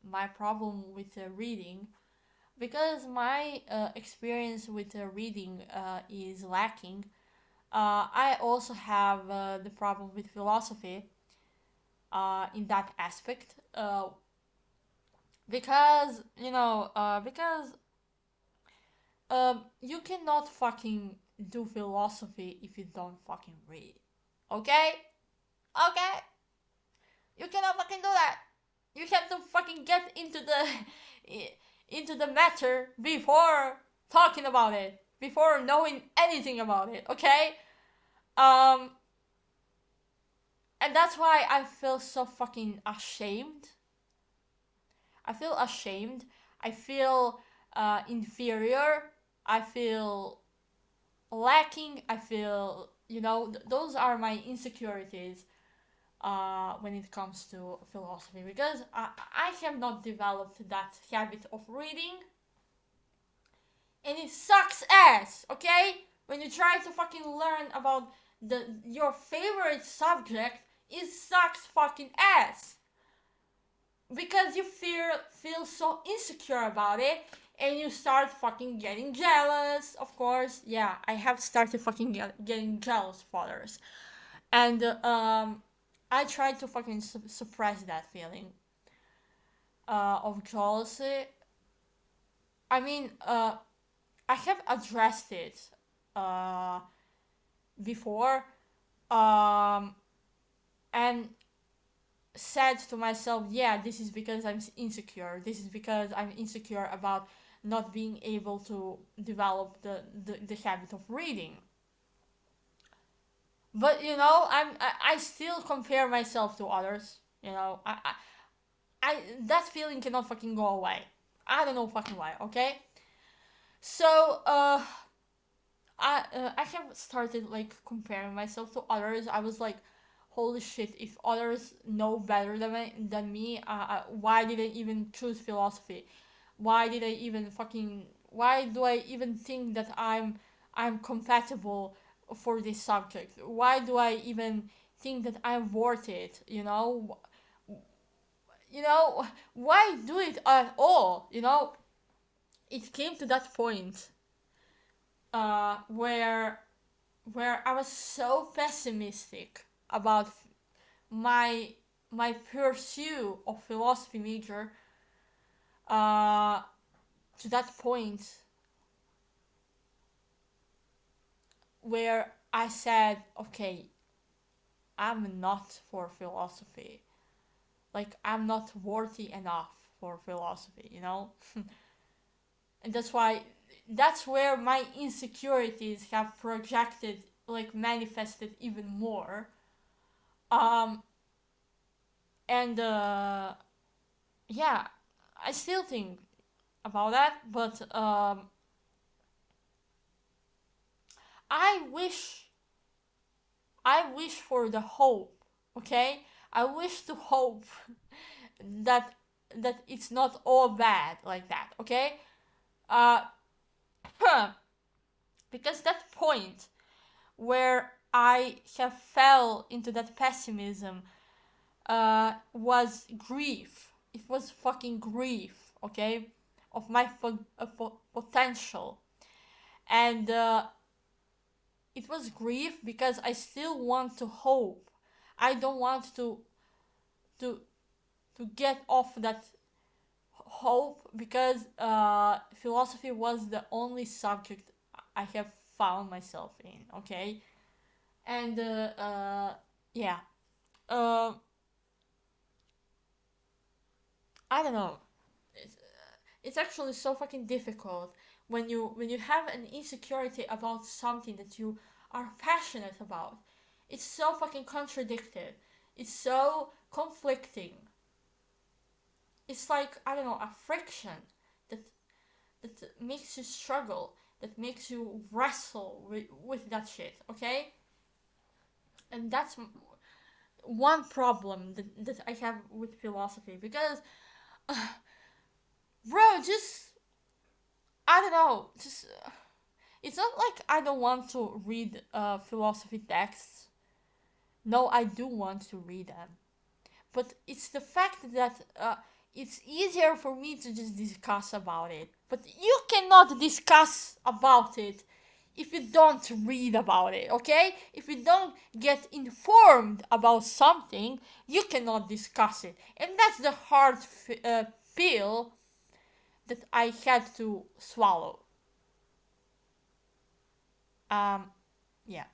my problem with reading because my experience with reading is lacking. I also have the problem with philosophy in that aspect because you cannot fucking do philosophy if you don't fucking read. Okay? Okay? You cannot fucking do that. You have to fucking get into the matter before talking about it, before knowing anything about it. Okay? Um, and that's why I feel so fucking ashamed. I feel ashamed. I feel inferior. I feel lacking. I feel, those are my insecurities when it comes to philosophy because I have not developed that habit of reading, and it sucks ass. Okay, when you try to fucking learn about your favorite subject, it sucks fucking ass because you feel so insecure about it, and you start fucking getting jealous. Of course, yeah, I have started fucking getting jealous of others, and I tried to fucking suppress that feeling of jealousy. I mean, I have addressed it uh, before, um, and said to myself, yeah, this is because I'm insecure. This is because I'm insecure about not being able to develop the habit of reading. But I still compare myself to others. I that feeling cannot fucking go away. I don't know fucking why. Okay, So I have started like comparing myself to others. I was like, holy shit! If others know better than me, why did I even choose philosophy? Why did I even fucking? Why do I even think that I'm compatible for this subject? Why do I even think that I'm worth it? You know, why do it at all? It came to that point where I was so pessimistic about my my pursuit of philosophy major, uh, to that point where I said, okay, I'm not for philosophy. Like, I'm not worthy enough for philosophy. And that's where my insecurities have projected, like, manifested even more. Um, and yeah, I still think about that, but I wish I wish for the hope, okay? I wish to hope that it's not all bad like that, okay? Uh because that point where I have fell into that pessimism was grief. It was fucking grief, okay? Of my potential. And it was grief because I still want to hope. I don't want to to get off that hope because philosophy was the only subject I have found myself in. Okay, and yeah, uh, I don't know. It's actually so fucking difficult when you have an insecurity about something that you are passionate about. It's so fucking contradicted. It's so conflicting. It's like, I don't know, a friction that that makes you struggle, that makes you wrestle with that shit, okay? And that's one problem that I have with philosophy because, bro, just, I don't know, just, it's not like I don't want to read philosophy texts. No, I do want to read them. But it's the fact that it's easier for me to just discuss about it. But you cannot discuss about it if you don't read about it, okay? If you don't get informed about something, you cannot discuss it. And that's the hard pill that I had to swallow. Um, yeah.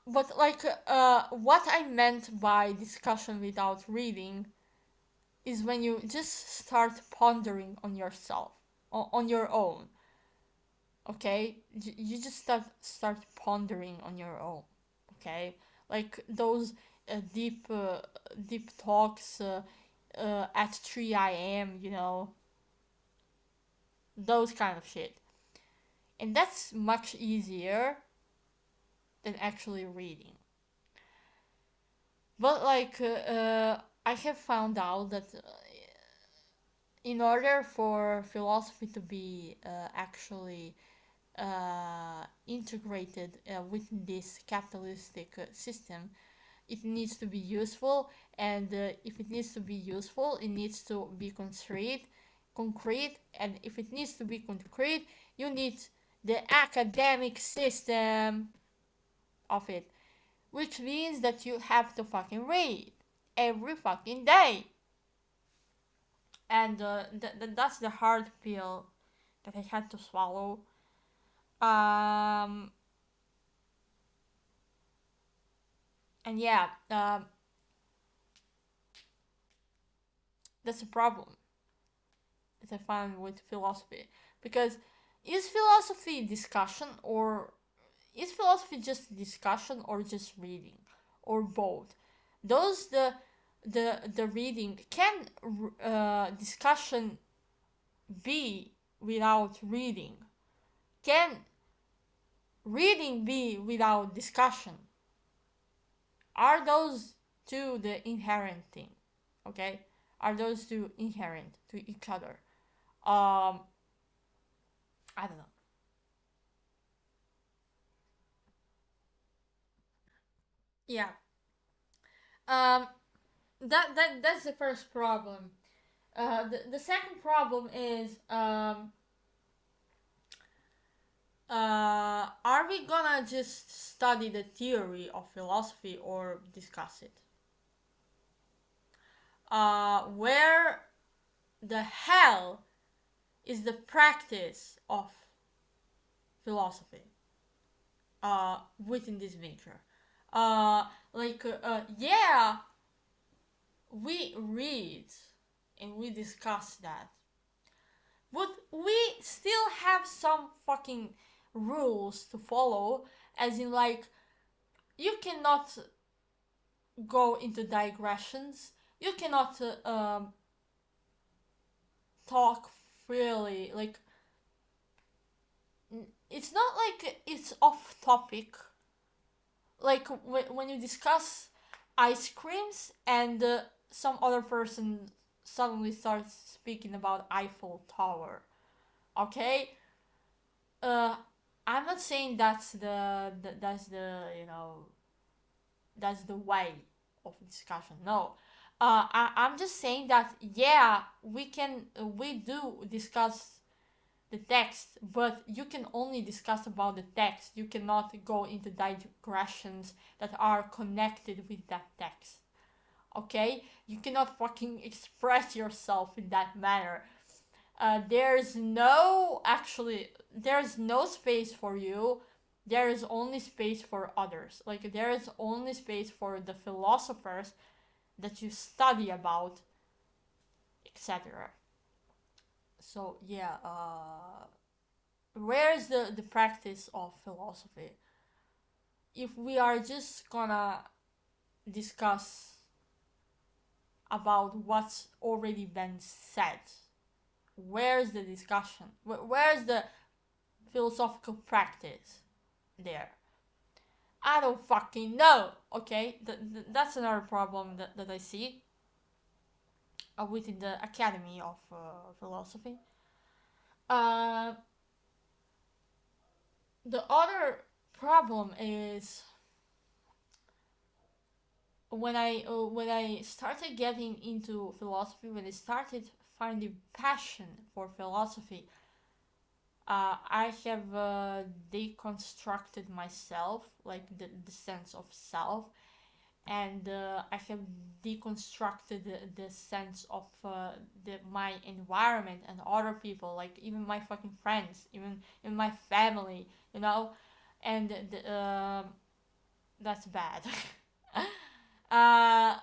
But like, what I meant by discussion without reading is when you just start pondering on yourself, on your own. Okay, you just start pondering on your own. Okay, like those deep talks at 3 a.m. Those kind of shit, and that's much easier than actually reading. But like, I have found out that in order for philosophy to be actually integrated with this capitalistic system, it needs to be useful, and if it needs to be useful, it needs to be concrete, and if it needs to be concrete, you need the academic system of it, which means that you have to fucking read every fucking day. And that's the hard pill that I had to swallow. Um, and yeah, that's a problem that I find with philosophy, because is philosophy discussion, or is philosophy just discussion, or just reading, or both? Those the reading can discussion be without reading? Can reading be without discussion? Are those two the inherent thing? Okay? Are those two inherent to each other? Um, I don't know. Yeah. Um, that's the first problem. The second problem is are we gonna just study the theory of philosophy or discuss it? Where the hell is the practice of philosophy within this venture? Yeah, we read and we discuss that, but we still have some fucking rules to follow, as in, like, you cannot go into digressions, you cannot talk freely, like, it's not like it's off topic, like when you discuss ice creams and some other person suddenly starts speaking about Eiffel Tower. Okay, uh, I'm not saying that's the that's the way of discussion. No, I'm just saying that, yeah, we do discuss the text, but you can only discuss about the text. You cannot go into digressions that are connected with that text. Okay, you cannot fucking express yourself in that manner. There's no space for you. There is only space for others. Like, there is only space for the philosophers that you study about, etc. So yeah, where is the practice of philosophy? If we are just gonna discuss about what's already been said, where's the discussion? Where's the philosophical practice there? I don't fucking know. Okay, that's another problem that I see within the Academy of Philosophy. Uh, the other problem is when I started getting into philosophy, when I started finding passion for philosophy, I have deconstructed myself, like the sense of self, and I have deconstructed the sense of my environment and other people, like even my fucking friends, even my family, you know, and that's bad. uh,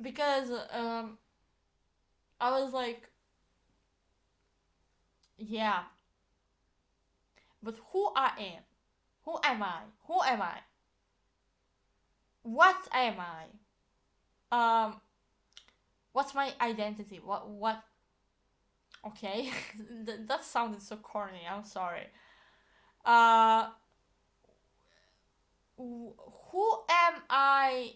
because I was like, yeah, but who I am? Who am I? Who am I? What am I? What's my identity? What? Okay, that sounded so corny. I'm sorry. Uh, who am I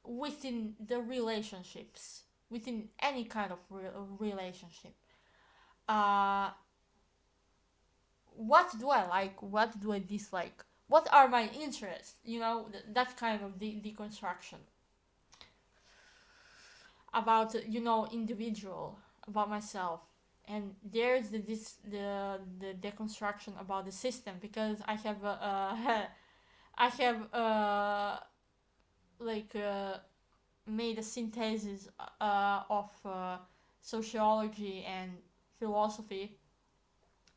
within the relationships? Within any kind of relationship? Uh, what do I like? What do I dislike? What are my interests? That kind of deconstruction about individual, about myself. And there's the deconstruction about the system, because I have I have like made a synthesis of sociology and philosophy,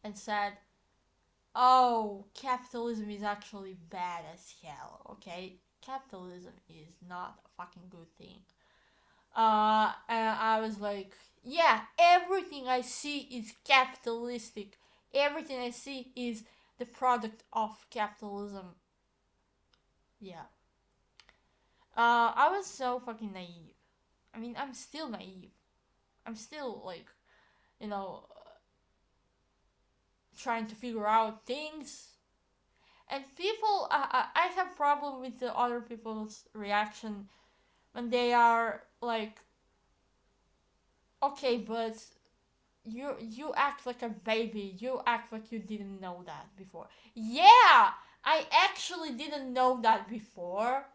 and said, oh, capitalism is actually bad as hell. Okay, capitalism is not a fucking good thing. And I was like, yeah, everything I see is capitalistic. Everything I see is the product of capitalism. Yeah. I was so fucking naive. I mean, I'm still naive. I'm still like, you know, trying to figure out things. And people, I have problem with the other people's reaction when they are like, okay, but you act like a baby. You act like you didn't know that before. Yeah, I actually didn't know that before.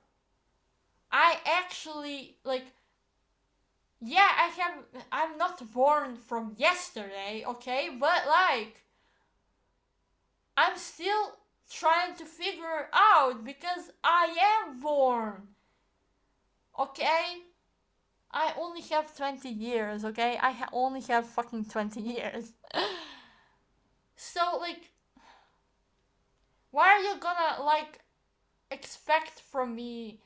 I actually like, yeah, I'm not born from yesterday, okay? But like, I'm still trying to figure out because I am born, okay? I only have 20 years, okay? Only have fucking 20 years. So, like, why are you gonna, like, expect from me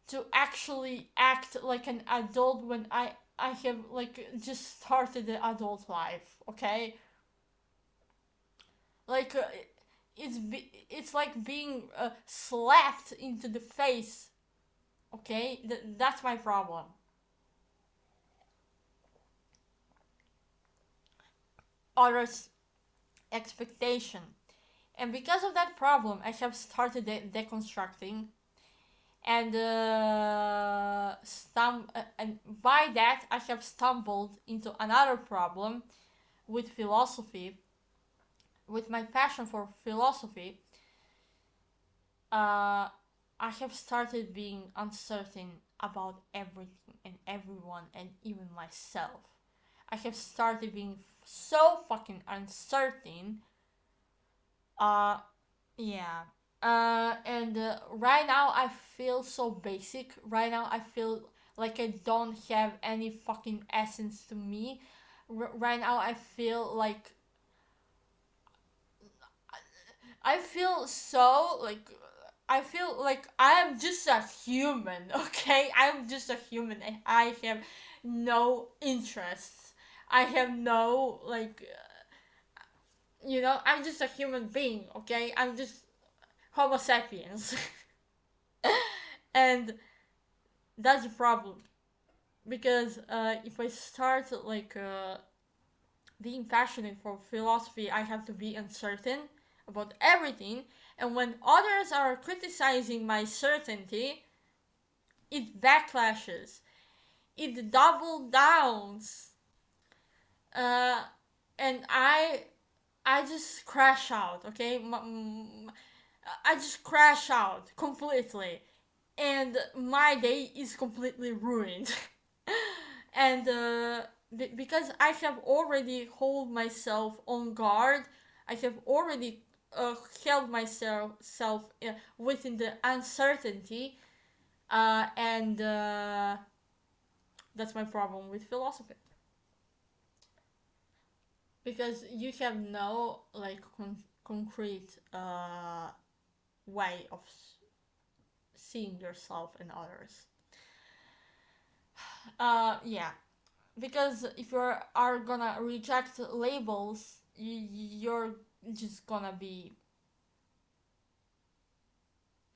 to actually act like an adult when I have, like, just started the adult life, okay? Like, it's like being slapped into the face, okay? That's my problem. Others' expectation. And because of that problem, I have started deconstructing, and and by that I have stumbled into another problem with philosophy, with my passion for philosophy. I have started being uncertain about everything and everyone and even myself. I have started being so fucking uncertain. Uh, yeah. And right now I feel so basic. Right now I feel like I don't have any fucking essence to me. Right now I feel like I feel so like I feel like I am just a human, okay? I'm just a human and I have no interests. I have no like I'm just a human being, okay? I'm just Homo sapiens. And that's the problem because if I start like being passionate for philosophy, I have to be uncertain about everything. And when others are criticizing my certainty, it backlashes, it double downs, uh, and I just crash out. Okay, I just crash out completely, and my day is completely ruined. And because I have already hold myself on guard, I have already held myself within the uncertainty, and that's my problem with philosophy because you have no like concrete way of seeing yourself and others. Yeah, because if you are gonna reject labels, you're just gonna be,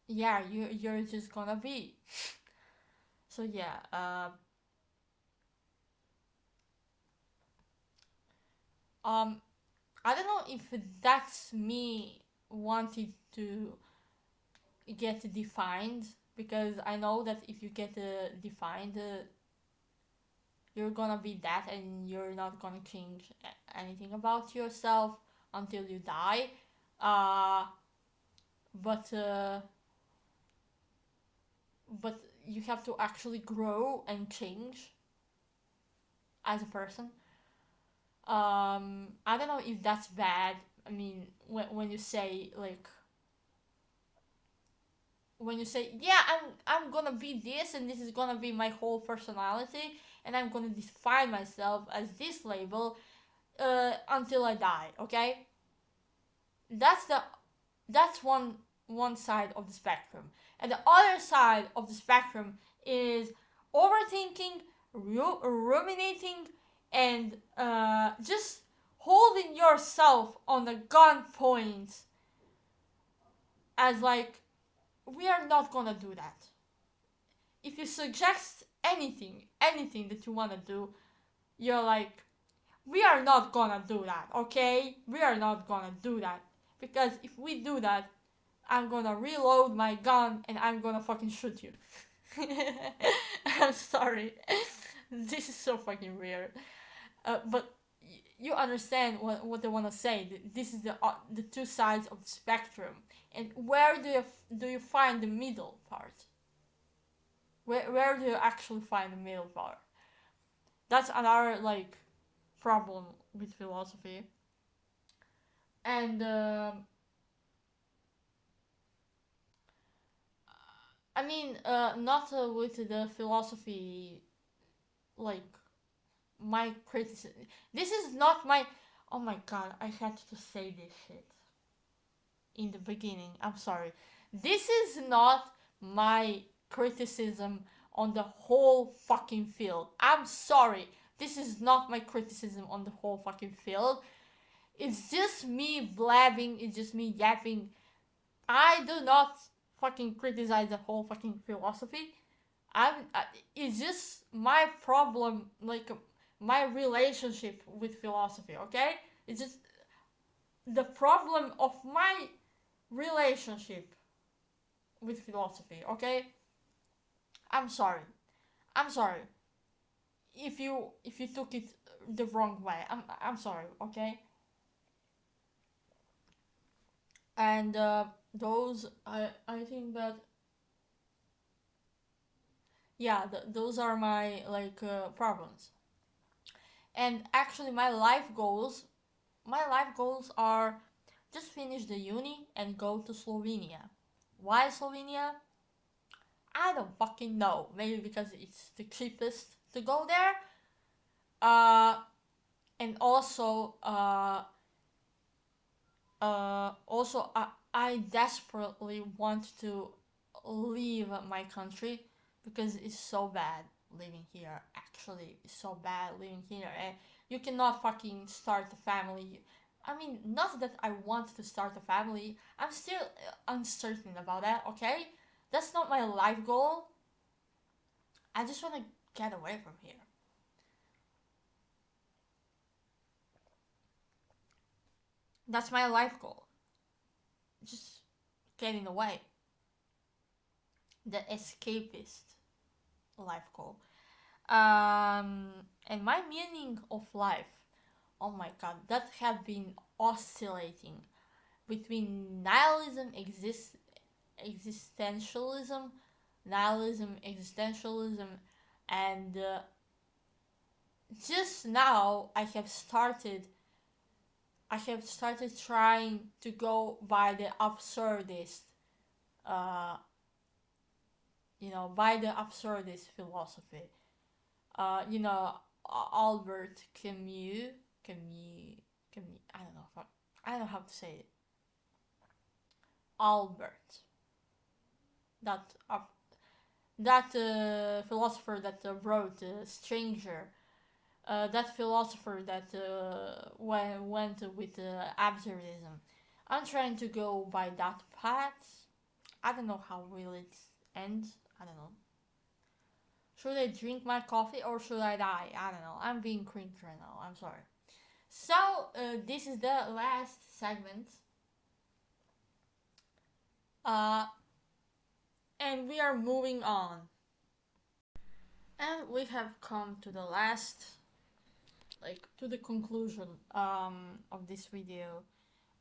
yeah, you're just gonna be. So yeah, um I don't know if that's me wanting to get defined, because I know that if you get defined, you're gonna be that and you're not gonna change anything about yourself until you die. uh but uh but you have to actually grow and change as a person. I don't know if that's bad. I mean, when you say like, when you say, yeah, I'm gonna be this and this is gonna be my whole personality and I'm gonna define myself as this label until I die, okay? That's the that's one side of the spectrum. And the other side of the spectrum is overthinking, ruminating, and just holding yourself on a gunpoint as like, we are not gonna do that. If you suggest anything that you wanna do, you're like, We are not gonna do that, okay? We are not gonna do that. Because if we do that, I'm gonna reload my gun and I'm gonna fucking shoot you. I'm sorry. This is so fucking weird. But you understand what they want to say. This is the two sides of the spectrum. And where do you find the middle part? Where do you actually find the middle part? That's another like problem with philosophy. And I mean, not with the philosophy, like my criticism. This is not my. Oh my god, I had to say this shit in the beginning. I'm sorry. This is not my criticism on the whole fucking field. I'm sorry. This is not my criticism on the whole fucking field. It's just me blabbing, it's just me yapping. I do not fucking criticize the whole fucking philosophy. It's just my problem, like my relationship with philosophy, okay? It's just the problem of my relationship with philosophy, okay? I'm sorry. I'm sorry. If you took it the wrong way. I'm sorry, okay? And those I think that yeah, those are my like problems. And actually my life goals are just finish the uni and go to Slovenia. Why Slovenia? I don't fucking know. Maybe because it's the cheapest to go there. Uh, and also I desperately want to leave my country because it's so bad living here. Actually, it's so bad living here, and you cannot fucking start a family. I mean, not that I want to start a family. I'm still uncertain about that. Okay, that's not my life goal. I just want to get away from here. That's my life goal. Just getting away. The escapist life goal. And my meaning of life, oh my god, that have been oscillating between existentialism, nihilism, existentialism, and just now I have started trying to go by the absurdist, uh, by the absurdist philosophy. Albert Camus, Camus. I don't know how to say it. Albert, that philosopher that wrote Stranger. That philosopher that went with absurdism. I'm trying to go by that path. I don't know how will it end. I don't know. Should I drink my coffee or should I die? I don't know. I'm being cringe right now. I'm sorry. So, this is the last segment. Uh, and we are moving on. And we have come to the last, like, to the conclusion of this video.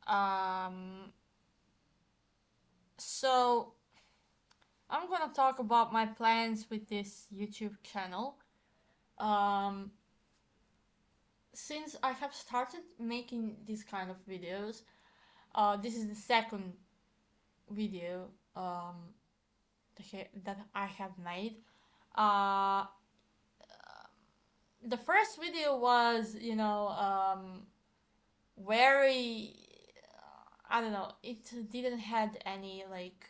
Um, so, I'm gonna talk about my plans with this YouTube channel. Um, since I have started making these kind of videos, this is the second video that I have made. Uh, the first video was, very. I don't know. It didn't had any like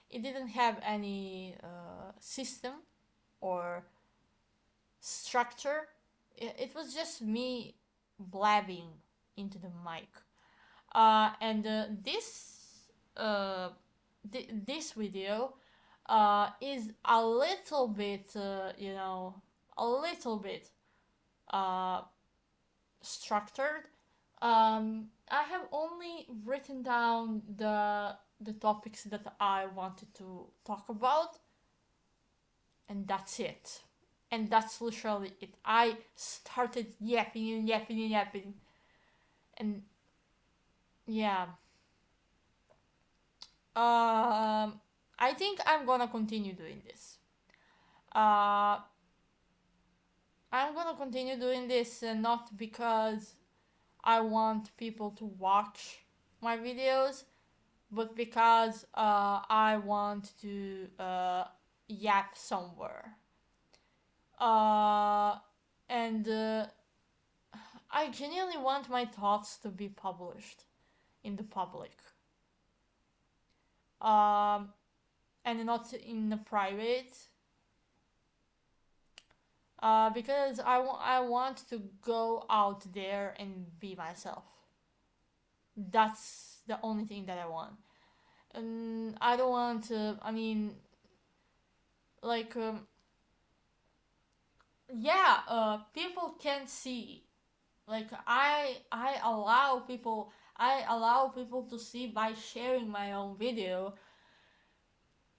it didn't have any system or structure. It was just me blabbing into the mic. And this video is a little bit, a little bit uh, structured. I have only written down the topics that I wanted to talk about, and that's it. And that's literally it. I started yapping and yapping and yapping, and yeah. I think I'm gonna continue doing this. Uh, I'm gonna continue doing this, not because I want people to watch my videos, but because I want to yap somewhere. Uh, and I genuinely want my thoughts to be published in the public. Um, and not in the private. Because I want to go out there and be myself. That's the only thing that I want. And I don't want to, I mean, like, yeah, people can see. Like, I allow people to see by sharing my own video.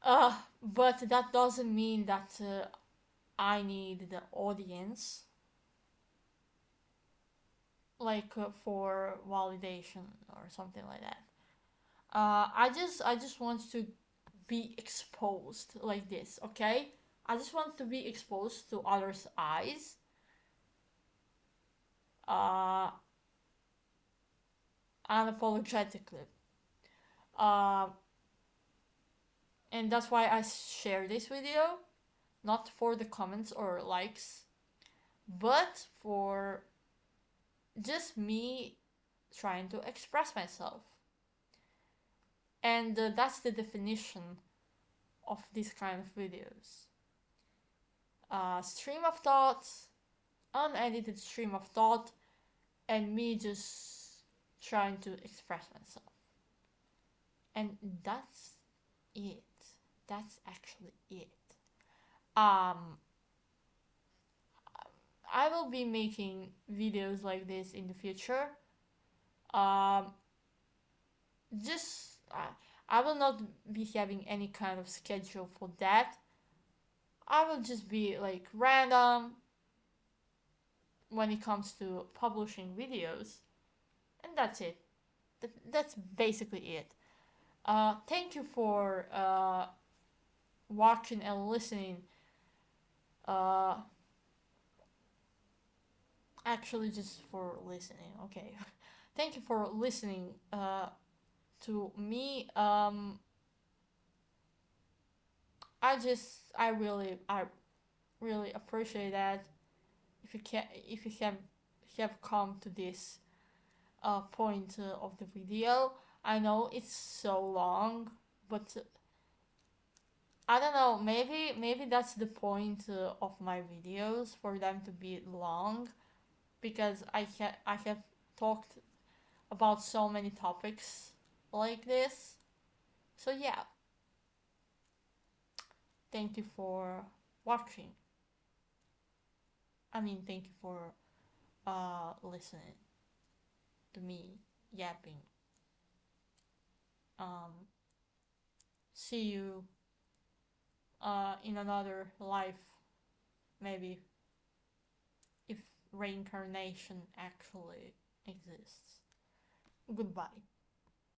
But that doesn't mean that I need the audience, like, for validation or something like that. I just want to be exposed like this, okay? I just want to be exposed to others' eyes. Uh, Unapologetically. Uh, and that's why I share this video, not for the comments or likes, but for just me trying to express myself. And that's the definition of this kind of videos. Stream of thoughts, unedited stream of thought, and me just trying to express myself. And that's it. That's actually it. Um, I will be making videos like this in the future. Um, just I will not be having any kind of schedule for that. I will just be like random when it comes to publishing videos, and that's it. That's basically it. Thank you for watching and listening. Uh, Actually, just for listening. Okay, thank you for listening. To me. I really appreciate that. If you have come to this point of the video. I know it's so long, but I don't know. Maybe that's the point of my videos, for them to be long, because I have talked about so many topics like this. So yeah, thank you for watching. I mean, thank you for listening to me yapping. Um, See you in another life, maybe, if reincarnation actually exists. Goodbye.